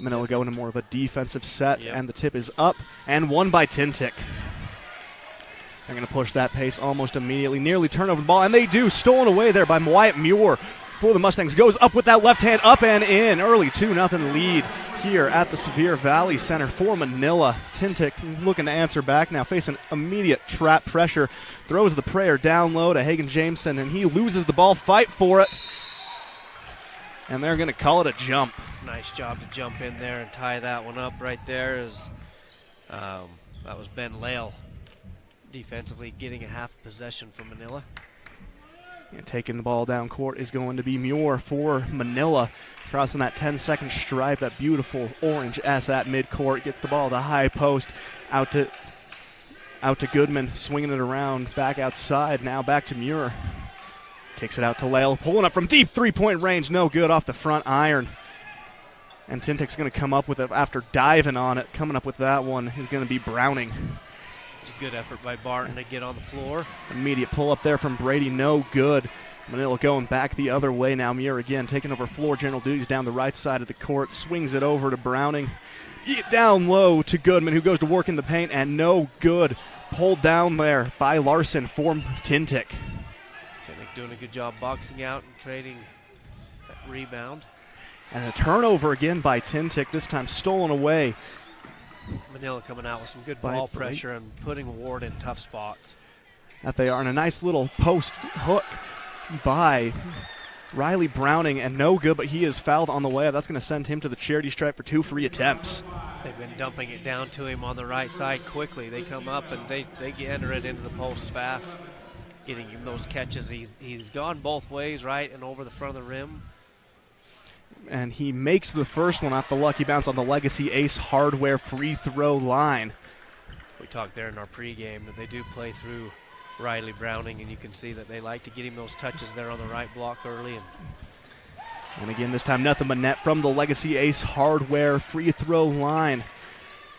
Manila going to more of a defensive set, and the tip is up and won by Tintic. They're going to push that pace almost immediately, nearly turn over the ball, and they do. Stolen away there by Wyatt Muir for the Mustangs. Goes up with that left hand, up and in. Early 2-0 lead here at the Sevier Valley Center for Manila. Tintic looking to answer back now, facing immediate trap pressure. Throws the prayer down low to Hagen Jameson, and he loses the ball. Fight for it. And they're going to call it a jump. Nice job to jump in there and tie that one up right there. That was Ben Lale defensively getting a half possession from Manila. And taking the ball down court is going to be Muir for Manila. Crossing that 10-second stripe, that beautiful orange S at midcourt. Gets the ball to high post, out to Goodman, swinging it around, back outside, now back to Muir. Kicks it out to Lale, pulling up from deep three-point range, no good off the front iron. And Tintic's going to come up with it after diving on it. Coming up with that one is going to be Browning. Good effort by Barton to get on the floor. Immediate pull up there from Brady, no good. Manila going back the other way now. Muir again taking over floor general duties down the right side of the court. Swings it over to Browning. Down low to Goodman, who goes to work in the paint, and no good. Pulled down there by Larson for Tintic. Tintic doing a good job boxing out and creating that rebound. And a turnover again by Tintic, this time stolen away. Manila coming out with some good ball pressure and putting Ward in tough spots. That they are, in a nice little post hook by Riley Browning, and no good, but he is fouled on the way up. That's going to send him to the charity stripe for 2 free attempts. They've been dumping it down to him on the right side quickly. They come up and they enter it into the post fast, getting him those catches. He's gone both ways, right, and over the front of the rim. And he makes the first one off the lucky bounce on the Legacy Ace Hardware free throw line. We talked there in our pregame that they do play through Riley Browning, and you can see that they like to get him those touches there on the right block early. And again, this time nothing but net from the Legacy Ace Hardware free throw line.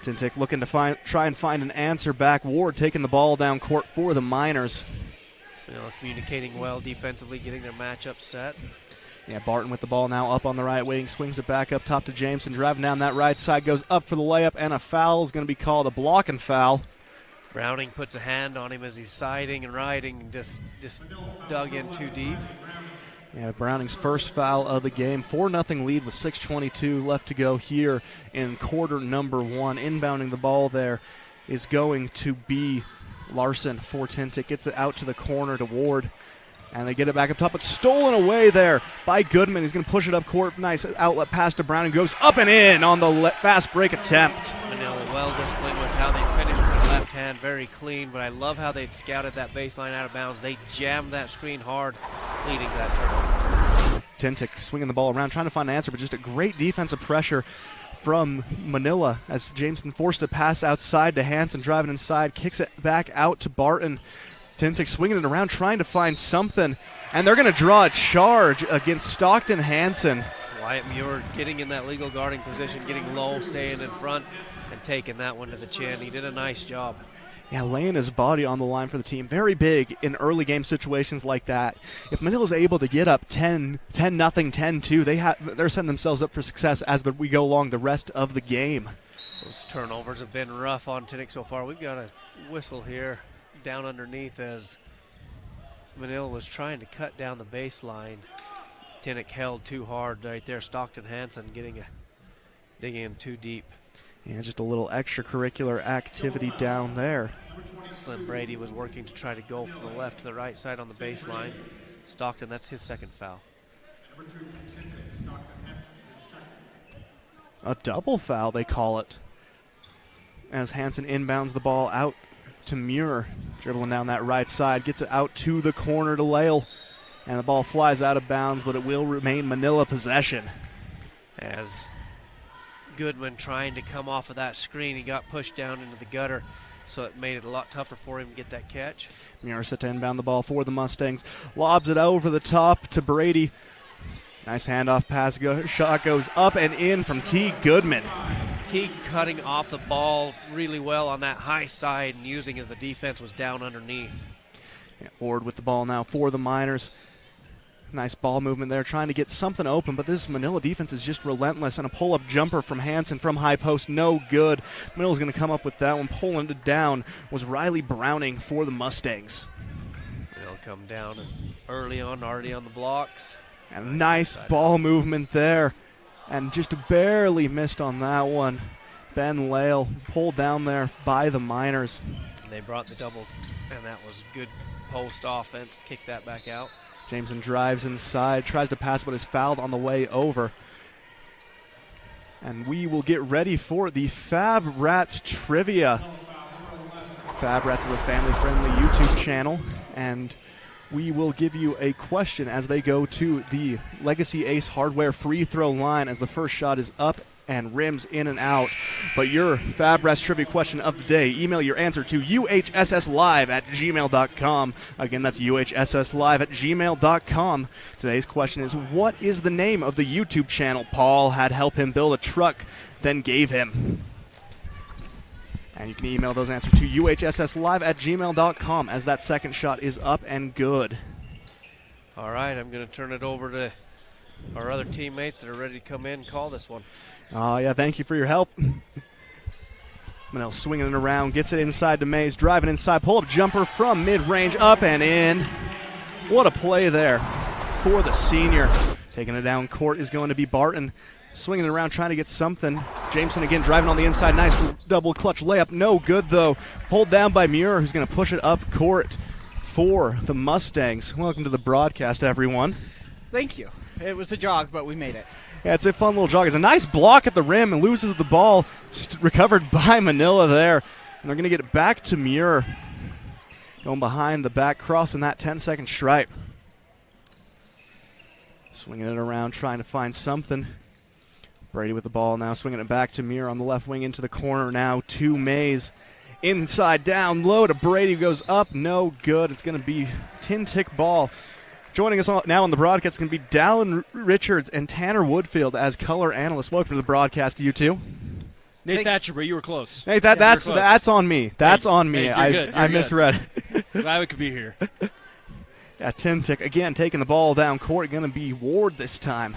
Tintic looking to try and find an answer back. Ward taking the ball down court for the Miners. Communicating well defensively, getting their matchup set. Yeah, Barton with the ball now up on the right wing, swings it back up top to Jameson, driving down that right side, goes up for the layup, and a foul is going to be called, a blocking foul. Browning puts a hand on him as he's siding and riding, and just dug in too deep. Yeah, Browning's first foul of the game. 4-0 lead with 6:22 left to go here in quarter number 1. Inbounding the ball there is going to be Larson for Tintic. Gets it out to the corner to Ward. And they get it back up top, but stolen away there by Goodman. He's going to push it up court. Nice outlet pass to Browning. Goes up and in on the fast break attempt. Manila well disciplined with how they finished with the left hand. Very clean, but I love how they'd scouted that baseline out of bounds. They jammed that screen hard, leading that turnover. Tintic swinging the ball around, trying to find an answer, but just a great defensive pressure from Manila as Jameson forced a pass outside to Hansen, driving inside, kicks it back out to Barton. Tintic swinging it around, trying to find something, and they're going to draw a charge against Stockton Hansen. Wyatt Muir getting in that legal guarding position, getting low, staying in front, and taking that one to the chin. He did a nice job. Yeah, laying his body on the line for the team. Very big in early game situations like that. If Manila's able to get up 10-0, 10-2, they're setting themselves up for success as we go along the rest of the game. Those turnovers have been rough on Tintic so far. We've got a whistle here down underneath as Manila was trying to cut down the baseline. Tintic held too hard right there. Stockton Hansen digging in too deep. Yeah, just a little extracurricular activity down there. Slim Brady was working to try to go from the left to the right side on the baseline. Stockton, that's his second foul. A double foul, they call it, as Hansen inbounds the ball out to Muir, dribbling down that right side, gets it out to the corner to Lale, and the ball flies out of bounds, but it will remain Manila possession. As Goodman trying to come off of that screen, he got pushed down into the gutter, so it made it a lot tougher for him to get that catch. Muir set to inbound the ball for the Mustangs, lobs it over the top to Brady. Nice handoff pass, shot goes up and in from T. Goodman. Teague cutting off the ball really well on that high side and using as the defense was down underneath. Yeah, Ward with the ball now for the Miners. Nice ball movement there, trying to get something open, but this Manila defense is just relentless, and a pull-up jumper from Hansen from high post, no good. Manila's going to come up with that one. Pulling it down was Riley Browning for the Mustangs. They'll come down and early on, already on the blocks. And a nice ball movement there, and just barely missed on that one. Ben Lale pulled down there by the Miners. They brought the double, and that was good post offense to kick that back out. Jameson drives inside, tries to pass, but is fouled on the way over. And we will get ready for the Fab Rats Trivia. Fab Rats is a family-friendly YouTube channel, and we will give you a question as they go to the Legacy Ace Hardware free throw line as the first shot is up and rims in and out. But your Fab Rats Trivia question of the day, email your answer to uhsslive@gmail.com. Again, that's uhsslive@gmail.com. Today's question is, what is the name of the YouTube channel Paul had help him build a truck, then gave him? And you can email those answers to uhsslive@gmail.com as that second shot is up and good. All right, I'm going to turn it over to our other teammates that are ready to come in and call this one. Yeah, thank you for your help. Manel swinging it around, gets it inside to Mays, driving inside, pull-up jumper from mid-range, up and in. What a play there for the senior. Taking it down court is going to be Barton. Swinging it around, trying to get something. Jameson again driving on the inside. Nice double clutch layup. No good, though. Pulled down by Muir, who's going to push it up court for the Mustangs. Welcome to the broadcast, everyone. Thank you. It was a jog, but we made it. Yeah, it's a fun little jog. It's a nice block at the rim and loses the ball. Recovered by Manila there. And they're going to get it back to Muir. Going behind the back, crossing that 10-second stripe. Swinging it around, trying to find something. Brady with the ball now, swinging it back to Muir on the left wing into the corner now to Mays. Inside, down, low to Brady, goes up, no good. It's going to be Tintic ball. Joining us now on the broadcast is going to be Dallin Richards and Tanner Woodfield as color analysts. Welcome to the broadcast, you two. Nate Thatcher, but you were close. Nate, that's on me. That's on me. Hey, I misread. Glad we could be here. Yeah, Tintic again taking the ball down court. Going to be Ward this time.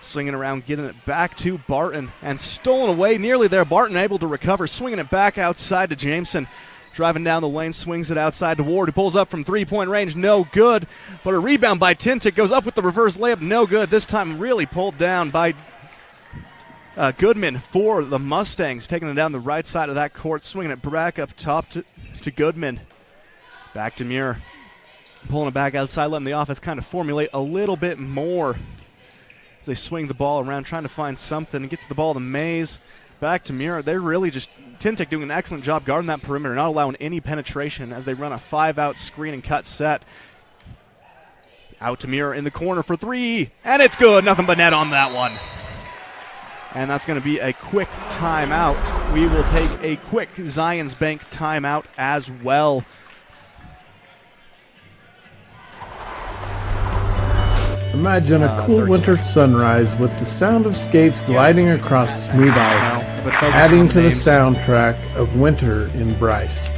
Swinging around, getting it back to Barton, and stolen away nearly there. Barton able to recover, swinging it back outside to Jameson. Driving down the lane, swings it outside to Ward, who pulls up from three-point range, no good. But a rebound by Tintic, goes up with the reverse layup, no good. This time really pulled down by Goodman for the Mustangs, taking it down the right side of that court, swinging it back up top to Goodman. Back to Muir, pulling it back outside, letting the offense kind of formulate a little bit more. They swing the ball around, trying to find something, and gets the ball to Mays. Back to Muir. They're really just Tintic doing an excellent job guarding that perimeter, not allowing any penetration as they run a 5-out screen and cut set. Out to Muir in the corner for three, and it's good. Nothing but net on that one. And that's going to be a quick timeout. We will take a quick Zions Bank timeout as well. Imagine a cool winter sunrise with the sound of skates gliding across smooth ice, adding to the soundtrack of winter in Bryce.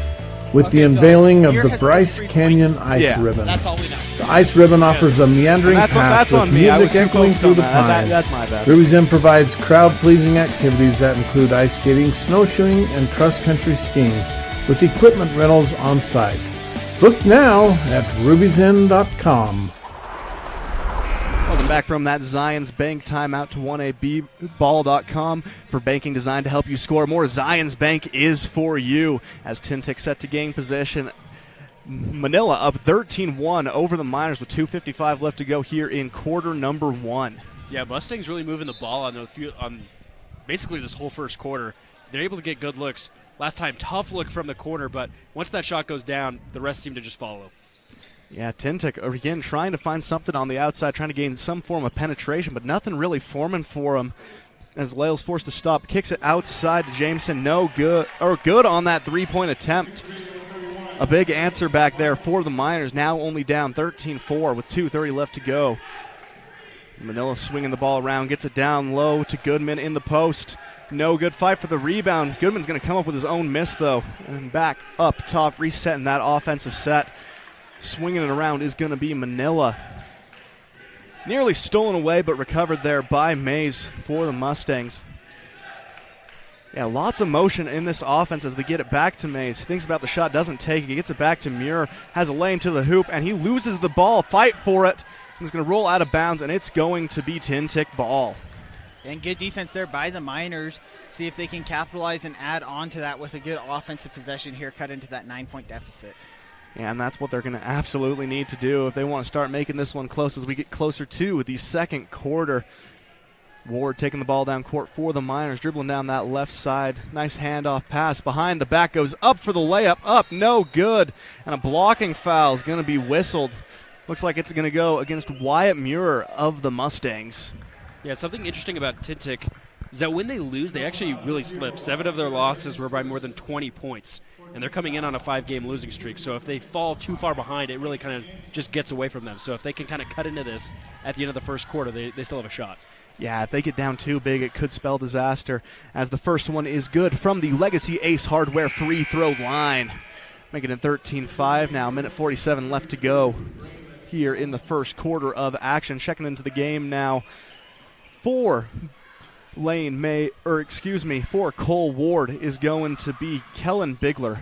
With the unveiling of the Bryce Canyon Ice Ribbon. That's all we know. The ice ribbon offers a meandering path with music echoing through the pines. That's my bad. Ruby's Inn provides crowd-pleasing activities that include ice skating, snowshoeing, and cross-country skiing, with equipment rentals on site. Book now at rubysin.com. Welcome back from that Zions Bank timeout to 1ABball.com for banking designed to help you score more. Zions Bank is for you as Tintic set to gain possession. Manila up 13-1 over the Miners with 2:55 left to go here in quarter number one. Yeah, Mustangs really moving the ball on basically this whole first quarter. They're able to get good looks. Last time, tough look from the corner, but once that shot goes down, the rest seem to just follow. Yeah, Tintic again trying to find something on the outside, trying to gain some form of penetration, but nothing really forming for him as Lale's forced to stop. Kicks it outside to Jameson. No good, or good on that three-point attempt. A big answer back there for the Miners, now only down 13-4 with 2:30 left to go. Manila swinging the ball around, gets it down low to Goodman in the post. No good fight for the rebound. Goodman's going to come up with his own miss, though, and back up top, resetting that offensive set. Swinging it around is going to be Manila. Nearly stolen away, but recovered there by Mays for the Mustangs. Yeah, lots of motion in this offense as they get it back to Mays. Thinks about the shot, doesn't take it. He gets it back to Muir, has a lane to the hoop, and he loses the ball. Fight for it. He's going to roll out of bounds, and it's going to be Tintic ball. And good defense there by the Miners. See if they can capitalize and add on to that with a good offensive possession here, cut into that 9-point deficit. Yeah, and that's what they're going to absolutely need to do if they want to start making this one close as we get closer to the second quarter. Ward taking the ball down court for the Miners, dribbling down that left side. Nice handoff pass behind the back, goes up for the layup, up, no good. And a blocking foul is going to be whistled. Looks like it's going to go against Wyatt Muir of the Mustangs. Yeah, something interesting about Tintic is that when they lose, they actually really slip. 7 of their losses were by more than 20 points, and they're coming in on a 5-game losing streak. So if they fall too far behind, it really kind of just gets away from them. So if they can kind of cut into this at the end of the first quarter, they still have a shot. Yeah, if they get down too big, it could spell disaster, as the first one is good from the Legacy Ace Hardware free throw line. Making it 13-5 now, minute 47 left to go here in the first quarter of action. Checking into the game now for for Cole Ward is going to be Kellen Bigler,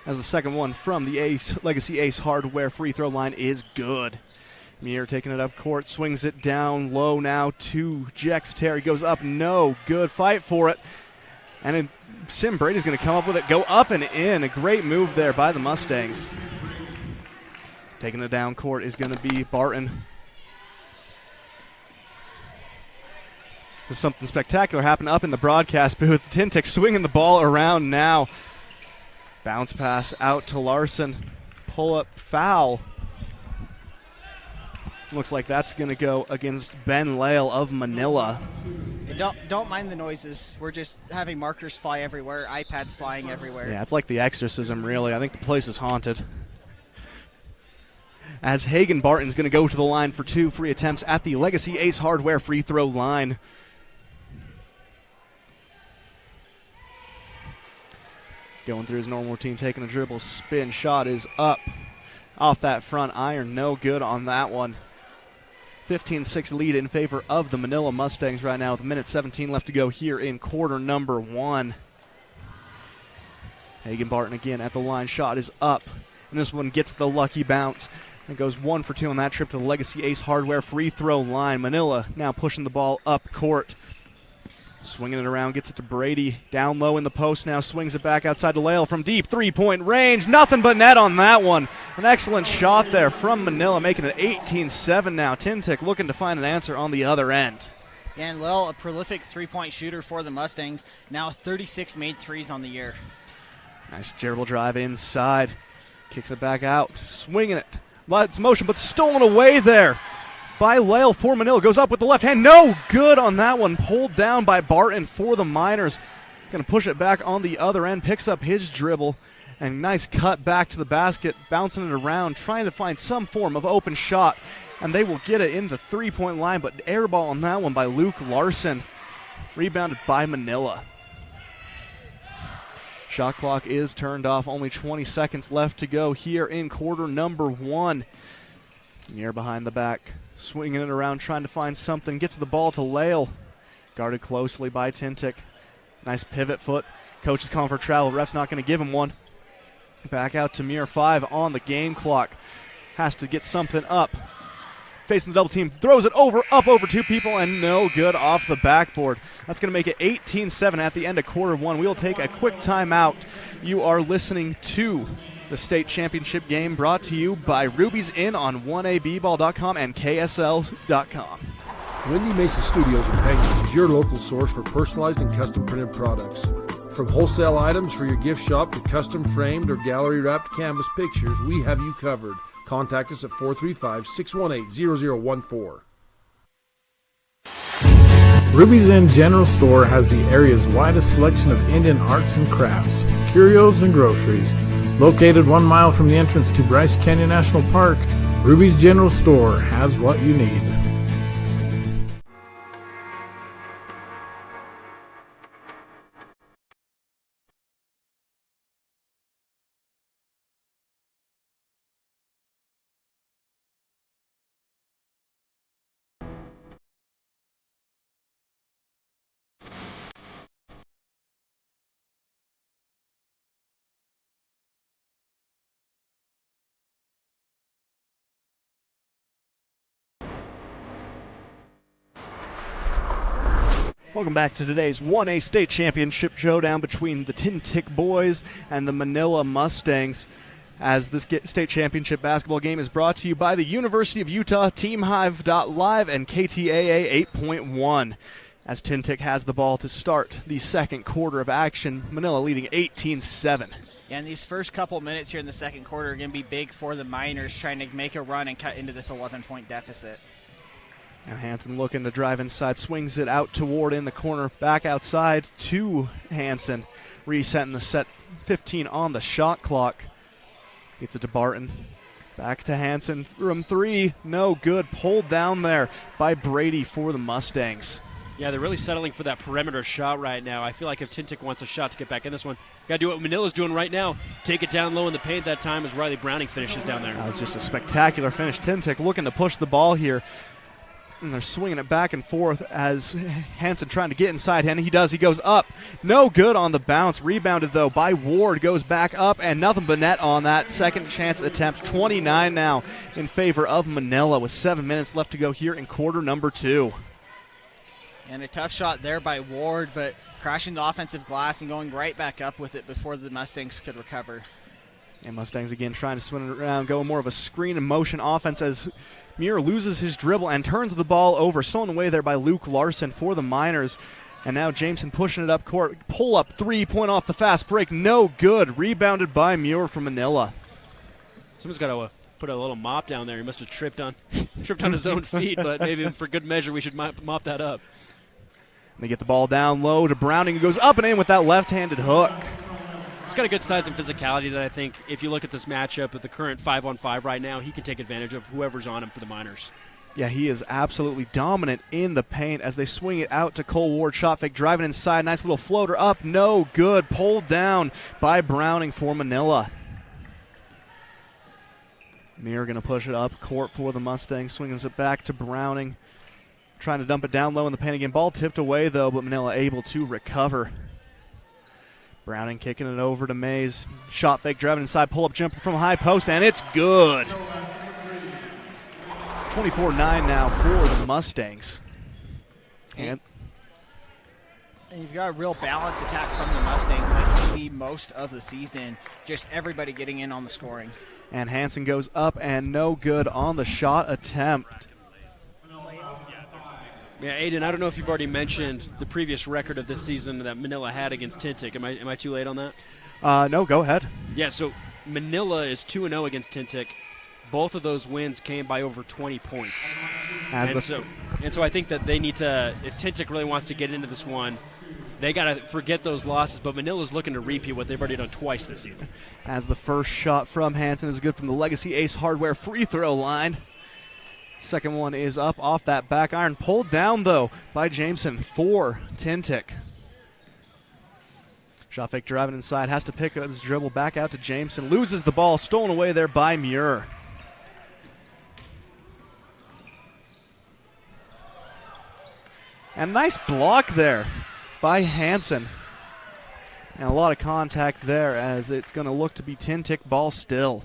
as the second one from the Legacy Ace Hardware free throw line is good. Muir taking it up court, swings it down low now to Jex Terry. Goes up, no good. Fight for it. And then Sim Brady's going to come up with it. Go up and in. A great move there by the Mustangs. Taking it down court is going to be Barton. There's something spectacular happened up in the broadcast booth. Tintic swinging the ball around now. Bounce pass out to Larson. Pull up foul. Looks like that's going to go against Ben Lale of Manila. Don't mind the noises. We're just having markers fly everywhere, iPads flying everywhere. Yeah, it's like the exorcism, really. I think the place is haunted. As Hagen Barton's going to go to the line for 2 free attempts at the Legacy Ace Hardware free throw line. Going through his normal routine, taking a dribble, spin, shot is up. Off that front iron, no good on that one. 15-6 lead in favor of the Manila Mustangs right now with a minute 17 left to go here in quarter number 1. Hagen Barton again at the line. Shot is up. And this one gets the lucky bounce. It goes 1 for 2 on that trip to the Legacy Ace Hardware free throw line. Manila now pushing the ball up court. Swinging it around, gets it to Brady. Down low in the post now, swings it back outside to Lale from deep three-point range. Nothing but net on that one. An excellent shot there from Manila, making it 18-7 now. Tintic looking to find an answer on the other end. And Lale, a prolific three-point shooter for the Mustangs. Now 36 made threes on the year. Nice dribble drive inside. Kicks it back out, swinging it. Lots of motion, but stolen away there by Lale for Manila. Goes up with the left hand. No good on that one. Pulled down by Barton for the Miners. Going to push it back on the other end. Picks up his dribble. And nice cut back to the basket. Bouncing it around. Trying to find some form of open shot. And they will get it in the three-point line. But air ball on that one by Luke Larson. Rebounded by Manila. Shot clock is turned off. Only 20 seconds left to go here in quarter number 1. Near behind the back. Swinging it around, trying to find something. Gets the ball to Lale. Guarded closely by Tintic. Nice pivot foot. Coach is calling for travel. Ref's not going to give him one. Back out to Muir. 5 on the game clock. Has to get something up. Facing the double team. Throws it up over 2 people, and no good off the backboard. That's going to make it 18-7 at the end of quarter 1. We will take a quick timeout. You are listening to the state championship game, brought to you by Ruby's Inn on 1abball.com and KSL.com. Wendy Mason Studios in Peggy is your local source for personalized and custom printed products. From wholesale items for your gift shop to custom framed or gallery wrapped canvas pictures, we have you covered. Contact us at 435-618-0014. Ruby's Inn General Store has the area's widest selection of Indian arts and crafts, curios, and groceries. Located 1 mile from the entrance to Bryce Canyon National Park, Ruby's General Store has what you need. Welcome back to today's 1A State Championship showdown between the Tintic boys and the Manila Mustangs. As this state championship basketball game is brought to you by the University of Utah, TeamHive.live, and KTAA 8.1. As Tintic has the ball to start the second quarter of action, Manila leading 18-7. Yeah, and these first couple minutes here in the second quarter are going to be big for the Miners, trying to make a run and cut into this 11-point deficit. And Hansen looking to drive inside, swings it out toward in the corner, back outside to Hansen, resetting the set 15 on the shot clock. Gets it to Barton, back to Hansen, from three, no good, pulled down there by Brady for the Mustangs. Yeah, they're really settling for that perimeter shot right now. I feel like if Tintic wants a shot to get back in this one, got to do what Manila's doing right now. Take it down low in the paint that time as Riley Browning finishes down there. That was just a spectacular finish. Tintic looking to push the ball here. And they're swinging it back and forth as Hansen trying to get inside him. He does. He goes up. No good on the bounce. Rebounded, though, by Ward. Goes back up, and nothing but net on that second chance attempt. 29 now in favor of Manila with 7 minutes left to go here in quarter number 2. And a tough shot there by Ward, but crashing the offensive glass and going right back up with it before the Mustangs could recover. And Mustangs again trying to swing it around, go more of a screen and motion offense as Muir loses his dribble and turns the ball over. Stolen away there by Luke Larson for the Miners. And now Jameson pushing it up court. Pull up 3-point off the fast break. No good. Rebounded by Muir from Manila. Someone's got to put a little mop down there. He must have tripped on his own feet, but maybe for good measure we should mop that up. They get the ball down low to Browning, who goes up and in with that left-handed hook. He's got a good size and physicality that I think if you look at this matchup with the current 5-on-5 right now, he can take advantage of whoever's on him for the Miners. Yeah, he is absolutely dominant in the paint as they swing it out to Cole Ward. Shot fake, driving inside. Nice little floater up. No good. Pulled down by Browning for Manila. Muir going to push it up court for the Mustangs. Swings it back to Browning. Trying to dump it down low in the paint again. Ball tipped away, though, but Manila able to recover. Browning kicking it over to Mays. Shot fake, driving inside, pull-up jumper from high post, and it's good. 24-9 now for the Mustangs. And you've got a real balanced attack from the Mustangs like you see most of the season. Just everybody getting in on the scoring. And Hansen goes up and no good on the shot attempt. Yeah, Aiden, I don't know if you've already mentioned the previous record of this season that Manila had against Tintic. Am I too late on that? No, go ahead. Yeah, so Manila is 2-0 against Tintic. Both of those wins came by over 20 points. And so I think that they need to, if Tintic really wants to get into this one, they got to forget those losses. But Manila's looking to repeat what they've already done twice this season. As the first shot from Hansen is good from the Legacy Ace Hardware free throw line. Second one is up off that back iron. Pulled down, though, by Jameson for Tintic. Shot fake driving inside. Has to pick up his dribble back out to Jameson. Loses the ball. Stolen away there by Muir. And nice block there by Hansen. And a lot of contact there as it's going to look to be Tintic ball still.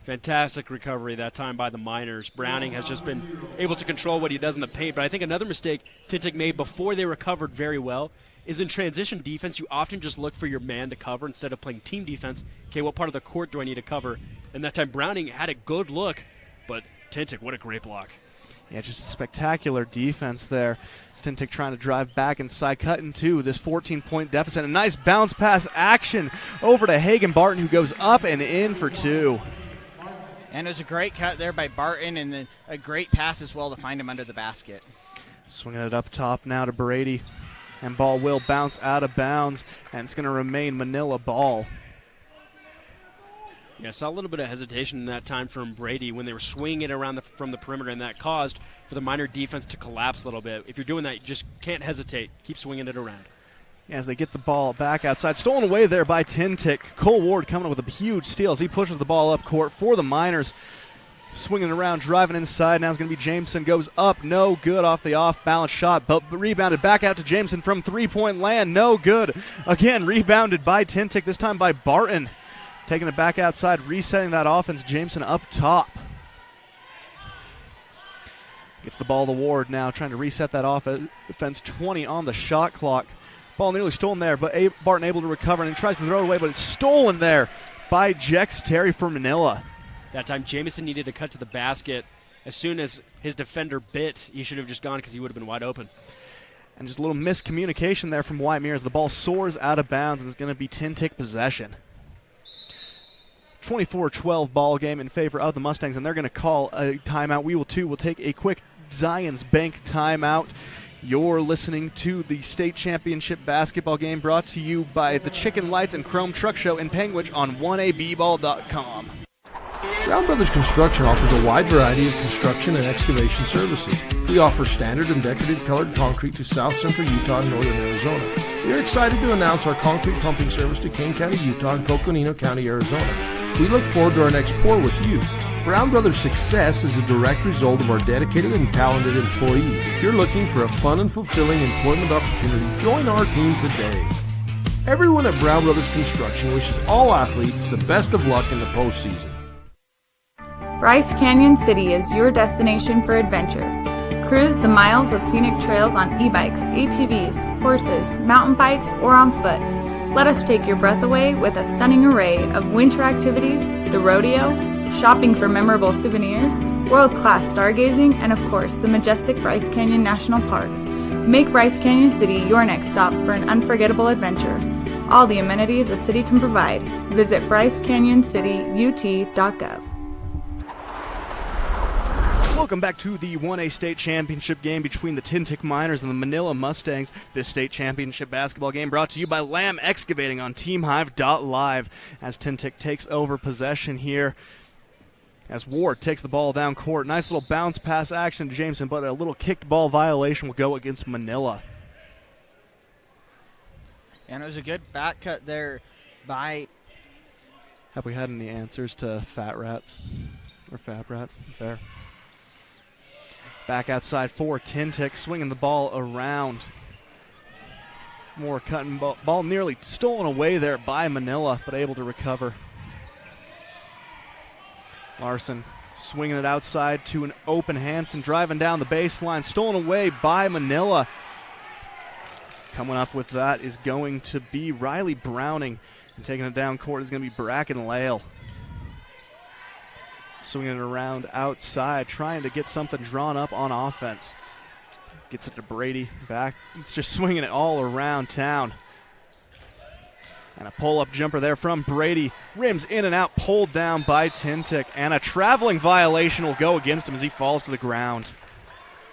Fantastic recovery that time by the Miners. Browning has just been able to control what he does in the paint. But I think another mistake Tintic made before they recovered very well is in transition defense, you often just look for your man to cover instead of playing team defense. Okay, what part of the court do I need to cover? And that time Browning had a good look, but Tintic, what a great block. Yeah, just a spectacular defense there. It's Tintic trying to drive back inside, cut into this 14-point deficit. A nice bounce pass action over to Hagen Barton, who goes up and in for two. And it was a great cut there by Barton, and then a great pass as well to find him under the basket. Swinging it up top now to Brady. And ball will bounce out of bounds, and it's going to remain Manila ball. Yeah, saw a little bit of hesitation in that time from Brady when they were swinging it around from the perimeter, and that caused for the Miner defense to collapse a little bit. If you're doing that, you just can't hesitate. Keep swinging it around. As they get the ball back outside. Stolen away there by Tintic. Cole Ward coming up with a huge steal as he pushes the ball up court for the Miners. Swinging around, driving inside. Now it's going to be Jameson. Goes up. No good off the off-balance shot. But rebounded back out to Jameson from three-point land. No good. Again, rebounded by Tintic, this time by Barton. Taking it back outside, resetting that offense. Jameson up top. Gets the ball to Ward now, trying to reset that offense. 20 on the shot clock. Ball nearly stolen there, but Barton able to recover, and he tries to throw it away, but it's stolen there by Jex Terry for Manila. That time, Jamison needed to cut to the basket. As soon as his defender bit, he should have just gone because he would have been wide open. And just a little miscommunication there from Wyatt Muir as the ball soars out of bounds, and it's going to be Tintic possession. 24-12 ball game in favor of the Mustangs, and they're going to call a timeout. We will too. We'll take a quick Zions Bank timeout. You're listening to the state championship basketball game brought to you by the Chicken Lights and Chrome Truck Show in Panguitch on 1abball.com. Brown Brothers Construction offers a wide variety of construction and excavation services. We offer standard and decorative colored concrete to South Central Utah and Northern Arizona. We are excited to announce our concrete pumping service to Kane County, Utah and Coconino County, Arizona. We look forward to our next pour with you. Brown Brothers' success is a direct result of our dedicated and talented employees. If you're looking for a fun and fulfilling employment opportunity, join our team today. Everyone at Brown Brothers Construction wishes all athletes the best of luck in the postseason. Bryce Canyon City is your destination for adventure. Cruise the miles of scenic trails on e-bikes, ATVs, horses, mountain bikes, or on foot. Let us take your breath away with a stunning array of winter activities, the rodeo, shopping for memorable souvenirs, world-class stargazing, and of course, the majestic Bryce Canyon National Park. Make Bryce Canyon City your next stop for an unforgettable adventure. All the amenities the city can provide. Visit bryceCanyonCityUT.gov. Welcome back to the 1A state championship game between the Tintic Miners and the Manila Mustangs. This state championship basketball game brought to you by Lamb Excavating on TeamHive.live as Tintic takes over possession here. As Ward takes the ball down court. Nice little bounce pass action to Jameson, but a little kicked ball violation will go against Manila. And it was a good back cut there by... Have we had any answers to Fat Rats? Or Fab Rats? Fair. Back outside for Tintic, swinging the ball around. More cutting ball nearly stolen away there by Manila, but able to recover. Larson swinging it outside to an open Hansen, driving down the baseline, stolen away by Manila. Coming up with that is going to be Riley Browning, and taking it down court is going to be Bracken Lale. Swinging it around outside, trying to get something drawn up on offense. Gets it to Brady, back. It's just swinging it all around town. And a pull-up jumper there from Brady. Rims in and out, pulled down by Tintic. And a traveling violation will go against him as he falls to the ground.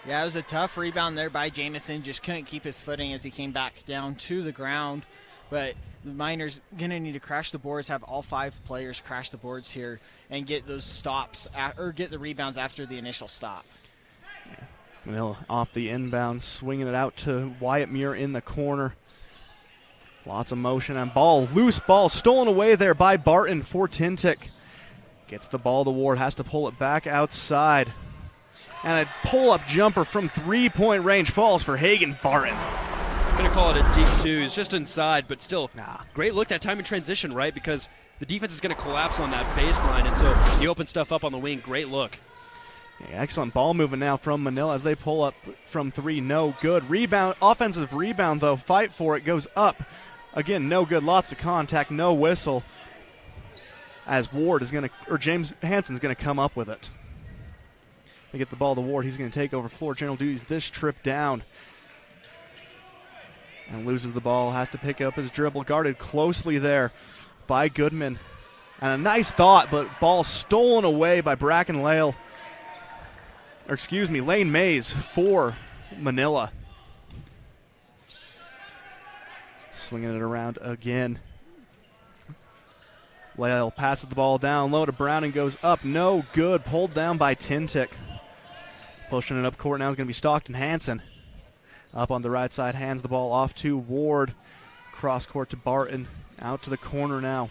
Yeah, it was a tough rebound there by Jamison. Just couldn't keep his footing as he came back down to the ground. But the Miners going to need to crash the boards, have all 5 players crash the boards here and get those stops, or get the rebounds after the initial stop. Yeah. Manila off the inbound, swinging it out to Wyatt Muir in the corner. Lots of motion and ball, loose ball, stolen away there by Barton for Tintic. Gets the ball to Ward, has to pull it back outside. And a pull-up jumper from three-point range falls for Hagen Barton. Going to call it a deep two. He's just inside, but still, great look that time in transition, right? Because the defense is going to collapse on that baseline, and so you open stuff up on the wing. Great look. Yeah, excellent ball movement now from Manila as they pull up from 3. No good. Rebound, offensive rebound, though. Fight for it. Goes up. Again, no good. Lots of contact. No whistle. As Ward is going to, or James Hansen's going to come up with it. They get the ball to Ward. He's going to take over floor general duties this trip down. And loses the ball, has to pick up his dribble, guarded closely there by Goodman. And a nice thought, but ball stolen away by Bracken Lale. Or excuse me, Lane Mays for Manila. Swinging it around again. Lale passes the ball down low to Brown and goes up. No good, pulled down by Tintic. Pushing it up court now is going to be Stockton Hansen. Up on the right side, hands the ball off to Ward. Cross court to Barton. Out to the corner now.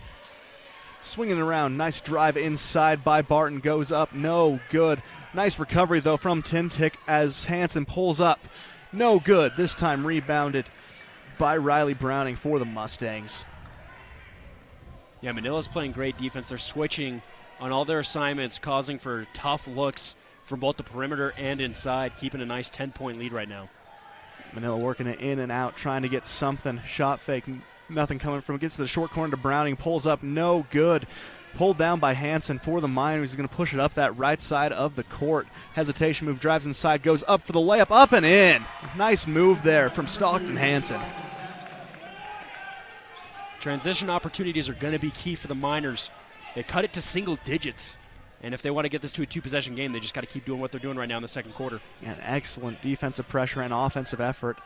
Swinging around. Nice drive inside by Barton. Goes up. No good. Nice recovery, though, from Tintic as Hansen pulls up. No good. This time rebounded by Riley Browning for the Mustangs. Yeah, Manila's playing great defense. They're switching on all their assignments, causing for tough looks from both the perimeter and inside, keeping a nice 10-point lead right now. Manila working it in and out, trying to get something. Shot fake, nothing coming from it. Gets to the short corner to Browning, pulls up, no good. Pulled down by Hansen for the Miners. He's going to push it up that right side of the court. Hesitation move, drives inside, goes up for the layup, up and in. Nice move there from Stockton Hansen. Transition opportunities are going to be key for the Miners. They cut it to single digits. And if they want to get this to a two-possession game, they just got to keep doing what they're doing right now in the second quarter. An excellent defensive pressure and offensive effort.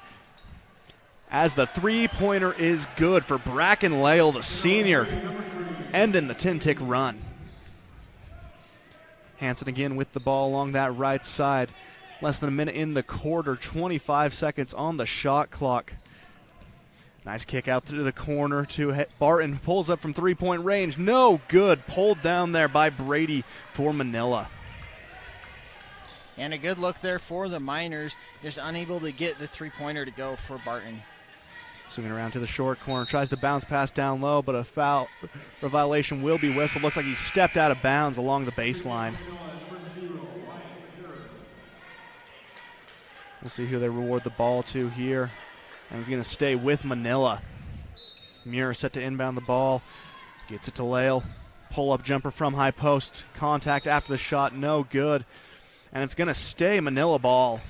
As the three-pointer is good for Bracken Lael, the senior, ending the Tintic run. Hansen again with the ball along that right side. Less than a minute in the quarter, 25 seconds on the shot clock. Nice kick out through the corner to Barton. Pulls up from three-point range. No good. Pulled down there by Brady for Manila. And a good look there for the Miners. Just unable to get the three-pointer to go for Barton. Swinging around to the short corner. Tries to bounce pass down low, but a foul or violation will be whistled. Looks like he stepped out of bounds along the baseline. We'll see who they reward the ball to here. And he's going to stay with Manila. Muir set to inbound the ball. Gets it to Lael. Pull-up jumper from high post. Contact after the shot, no good. And it's going to stay Manila ball.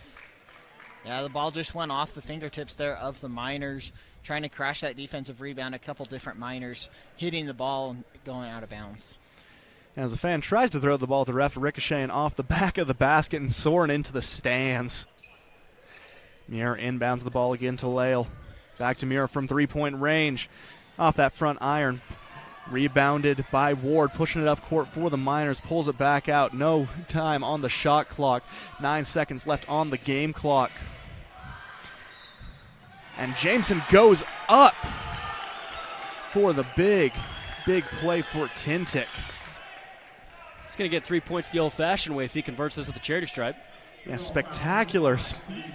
Yeah, the ball just went off the fingertips there of the Miners, trying to crash that defensive rebound. A couple different Miners hitting the ball and going out of bounds. And as a fan tries to throw the ball at the ref, ricocheting off the back of the basket and soaring into the stands. Muir inbounds the ball again to Lael. Back to Muir from three-point range. Off that front iron. Rebounded by Ward, pushing it up court for the Miners. Pulls it back out. No time on the shot clock. 9 seconds left on the game clock. And Jameson goes up for the big play for Tintic. He's going to get 3 points the old-fashioned way if he converts this at the charity stripe. Yeah, spectacular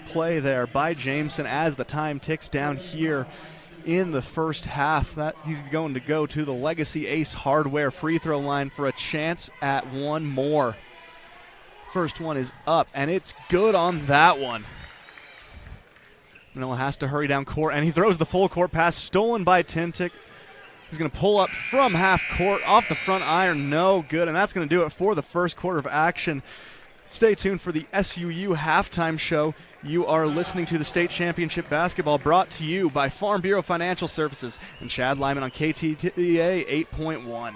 play there by Jameson as the time ticks down here in the first half. That he's going to go to the Legacy Ace Hardware free throw line for a chance at one more. First one is up, and it's good on that one. Manila has to hurry down court, and he throws the full court pass, stolen by Tintic. He's going to pull up from half court, off the front iron, no good, and that's going to do it for the first quarter of action. Stay tuned for the SUU halftime show. You are listening to the state championship basketball brought to you by Farm Bureau Financial Services and Chad Lyman on KTTA 8.1.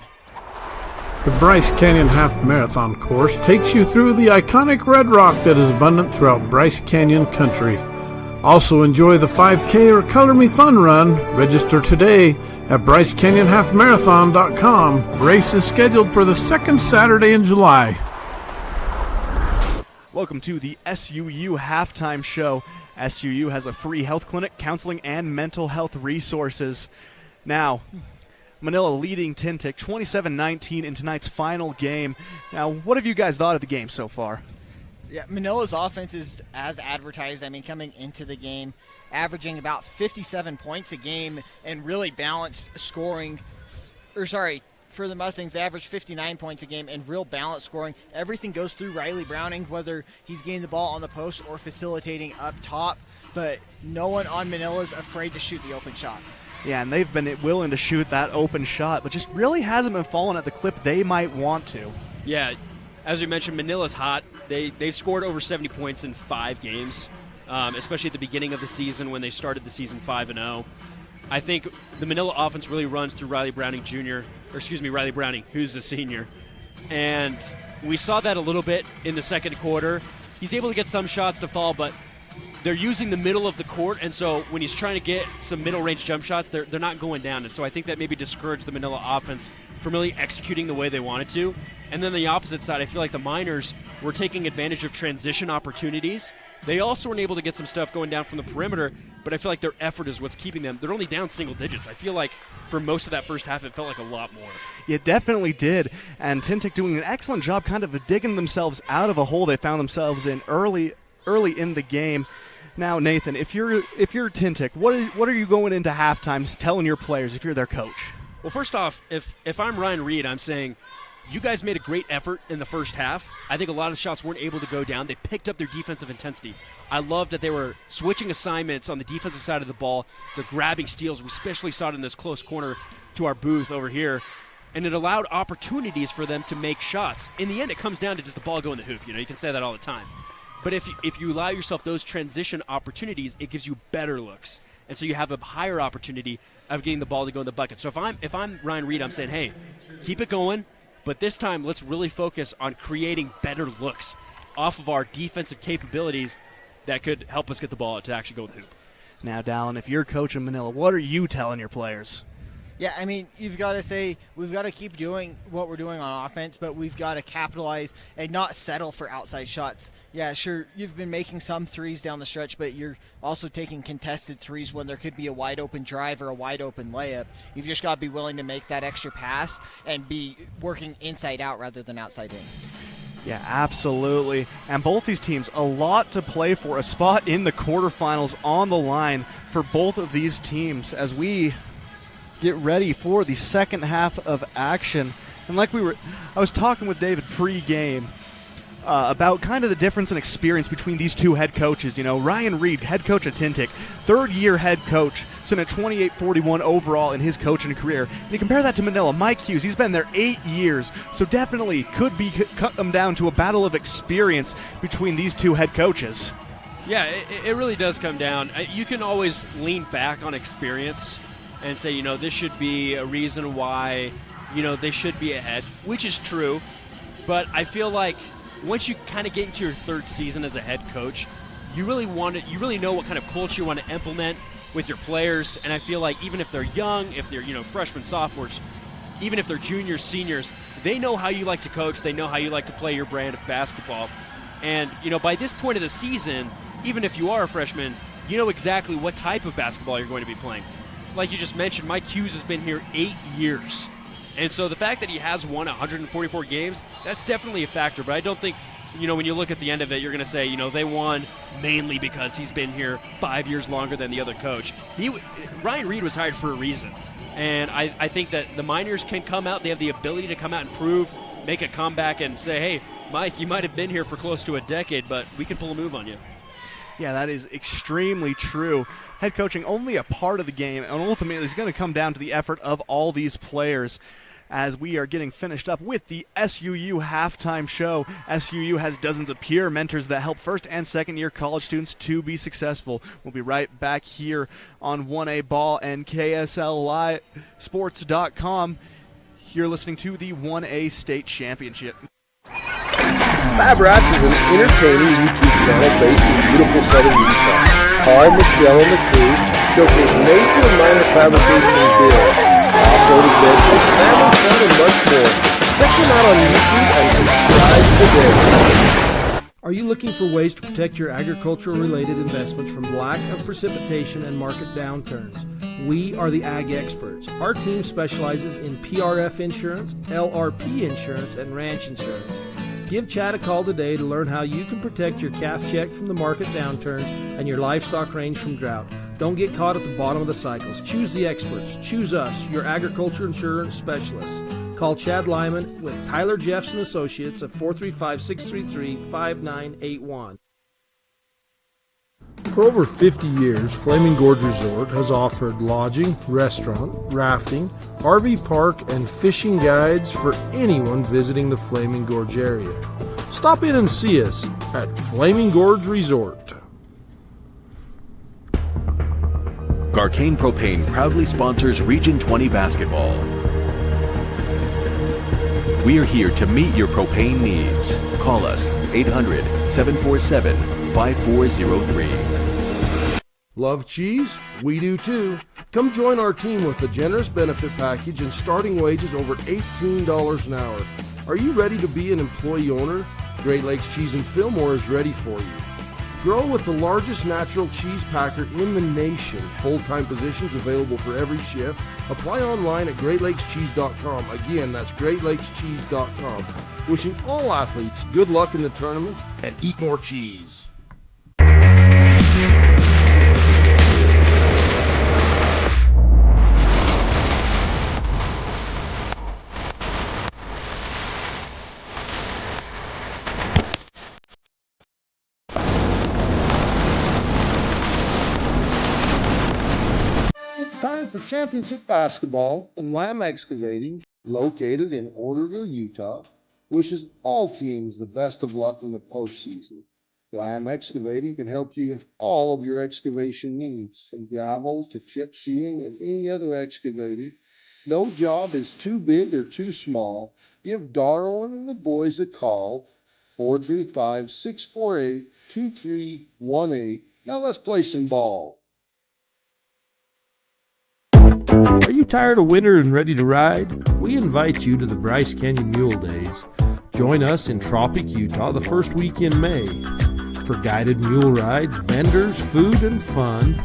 The Bryce Canyon Half Marathon course takes you through the iconic red rock that is abundant throughout Bryce Canyon country. Also enjoy the 5K or Color Me Fun run. Register today at BryceCanyonHalfMarathon.com. Race is scheduled for the second Saturday in July. Welcome to the SUU halftime show. SUU has a free health clinic, counseling, and mental health resources. Now, Manila leading Tintic 27-19 in tonight's final game. Now, what have you guys thought of the game so far? Yeah, Manila's offense is as advertised. I mean, coming into the game, averaging about 57 points a game and really balanced scoring. For the Mustangs, they average 59 points a game and real balanced scoring. Everything goes through Riley Browning, whether he's getting the ball on the post or facilitating up top. But no one on Manila is afraid to shoot the open shot. Yeah, and they've been willing to shoot that open shot, but just really hasn't been falling at the clip they might want to. Yeah, as we mentioned, Manila's hot. They've scored over 70 points in 5 games, especially at the beginning of the season when they started the season 5-0. I think the Manila offense really runs through Riley Browning, who's a senior. And we saw that a little bit in the second quarter. He's able to get some shots to fall, but they're using the middle of the court, and so when he's trying to get some middle-range jump shots, they're not going down. And so I think that maybe discouraged the Manila offense from really executing the way they wanted to. And then the opposite side, I feel like the Miners were taking advantage of transition opportunities. They also were able to get some stuff going down from the perimeter, but I feel like their effort is what's keeping them. They're only down single digits. I feel like for most of that first half, it felt like a lot more. It definitely did, and Tintic doing an excellent job kind of digging themselves out of a hole they found themselves in early in the game. Now, Nathan, if you're Tintic, what are you going into halftime telling your players if you're their coach? Well, first off, if I'm Ryan Reed, I'm saying you guys made a great effort in the first half. I think a lot of shots weren't able to go down. They picked up their defensive intensity. I love that they were switching assignments on the defensive side of the ball. They're grabbing steals. We especially saw it in this close corner to our booth over here. And it allowed opportunities for them to make shots. In the end, it comes down to just the ball go in the hoop. You can say that all the time. But if you allow yourself those transition opportunities, it gives you better looks. And so you have a higher opportunity of getting the ball to go in the bucket. So if I'm Ryan Reed, I'm saying, hey, keep it going. But this time, let's really focus on creating better looks off of our defensive capabilities that could help us get the ball to actually go to the hoop. Now, Dallin, if you're coaching Manila, what are you telling your players? Yeah, I mean, you've got to say we've got to keep doing what we're doing on offense, but we've got to capitalize and not settle for outside shots. Yeah, sure, you've been making some threes down the stretch, but you're also taking contested threes when there could be a wide-open drive or a wide-open layup. You've just got to be willing to make that extra pass and be working inside out rather than outside in. Yeah, absolutely. And both these teams, a lot to play for. A spot in the quarterfinals on the line for both of these teams as we get ready for the second half of action. And I was talking with David pre-game about kind of the difference in experience between these two head coaches. Ryan Reed, head coach at Tintic, third-year head coach, sitting at 28-41 overall in his coaching career. And you compare that to Manila, Mike Hughes, he's been there 8 years, so definitely could be cut them down to a battle of experience between these two head coaches. Yeah, it really does come down. You can always lean back on experience and say, this should be a reason why, they should be ahead, which is true. But I feel like once you kind of get into your third season as a head coach, you really know what kind of culture you want to implement with your players. And I feel like even if they're young, if they're, freshmen, sophomores, even if they're juniors, seniors, they know how you like to coach. They know how you like to play your brand of basketball. And, by this point of the season, even if you are a freshman, you know exactly what type of basketball you're going to be playing. Like you just mentioned, Mike Hughes has been here 8 years. And so the fact that he has won 144 games, that's definitely a factor. But I don't think, when you look at the end of it, you're going to say, they won mainly because he's been here 5 years longer than the other coach. Ryan Reed was hired for a reason. And I think that the Miners can come out. They have the ability to come out and prove, make a comeback and say, hey, Mike, you might have been here for close to a decade, but we can pull a move on you. Yeah, that is extremely true. Head coaching only a part of the game, and ultimately it's going to come down to the effort of all these players. As we are getting finished up with the SUU halftime show, SUU has dozens of peer mentors that help first and second year college students to be successful. We'll be right back here on 1A Ball and KSLSports.com. You're listening to the 1A State Championship. Fab Rats is an entertaining YouTube channel based in beautiful southern Utah. Paul, Michelle, and the crew showcase major and minor fabrication builds, off-road adventures, family fun, and much more. Check them out on YouTube and subscribe today. Are you looking for ways to protect your agricultural-related investments from lack of precipitation and market downturns? We are the Ag Experts. Our team specializes in PRF insurance, LRP insurance, and ranch insurance. Give Chad a call today to learn how you can protect your calf check from the market downturns and your livestock range from drought. Don't get caught at the bottom of the cycles. Choose the experts. Choose us, your agriculture insurance specialists. Call Chad Lyman with Tyler Jeffs & Associates at 435-633-5981. For over 50 years, Flaming Gorge Resort has offered lodging, restaurant, rafting, RV park, and fishing guides for anyone visiting the Flaming Gorge area. Stop in and see us at Flaming Gorge Resort. Garcane Propane proudly sponsors Region 20 basketball. We are here to meet your propane needs. Call us 800-747-5403. Love cheese? We do too. Come join our team with a generous benefit package and starting wages over $18 an hour. Are you ready to be an employee owner? Great Lakes Cheese in Fillmore is ready for you. Grow with the largest natural cheese packer in the nation. Full-time positions available for every shift. Apply online at GreatLakesCheese.com. Again, that's GreatLakesCheese.com. Wishing all athletes good luck in the tournament and eat more cheese. time for championship basketball, and Lamb Excavating, located in Orderville, Utah, wishes all teams the best of luck in the postseason. Lamb Excavating can help you with all of your excavation needs, from gravel to chip sealing and any other excavating. No job is too big or too small. Give Darwin and the boys a call, 435-648-2318. Now let's play some ball. Are you tired of winter and ready to ride? We invite you to the Bryce Canyon Mule Days. Join us in Tropic, Utah the first week in May for guided mule rides, vendors, food, and fun,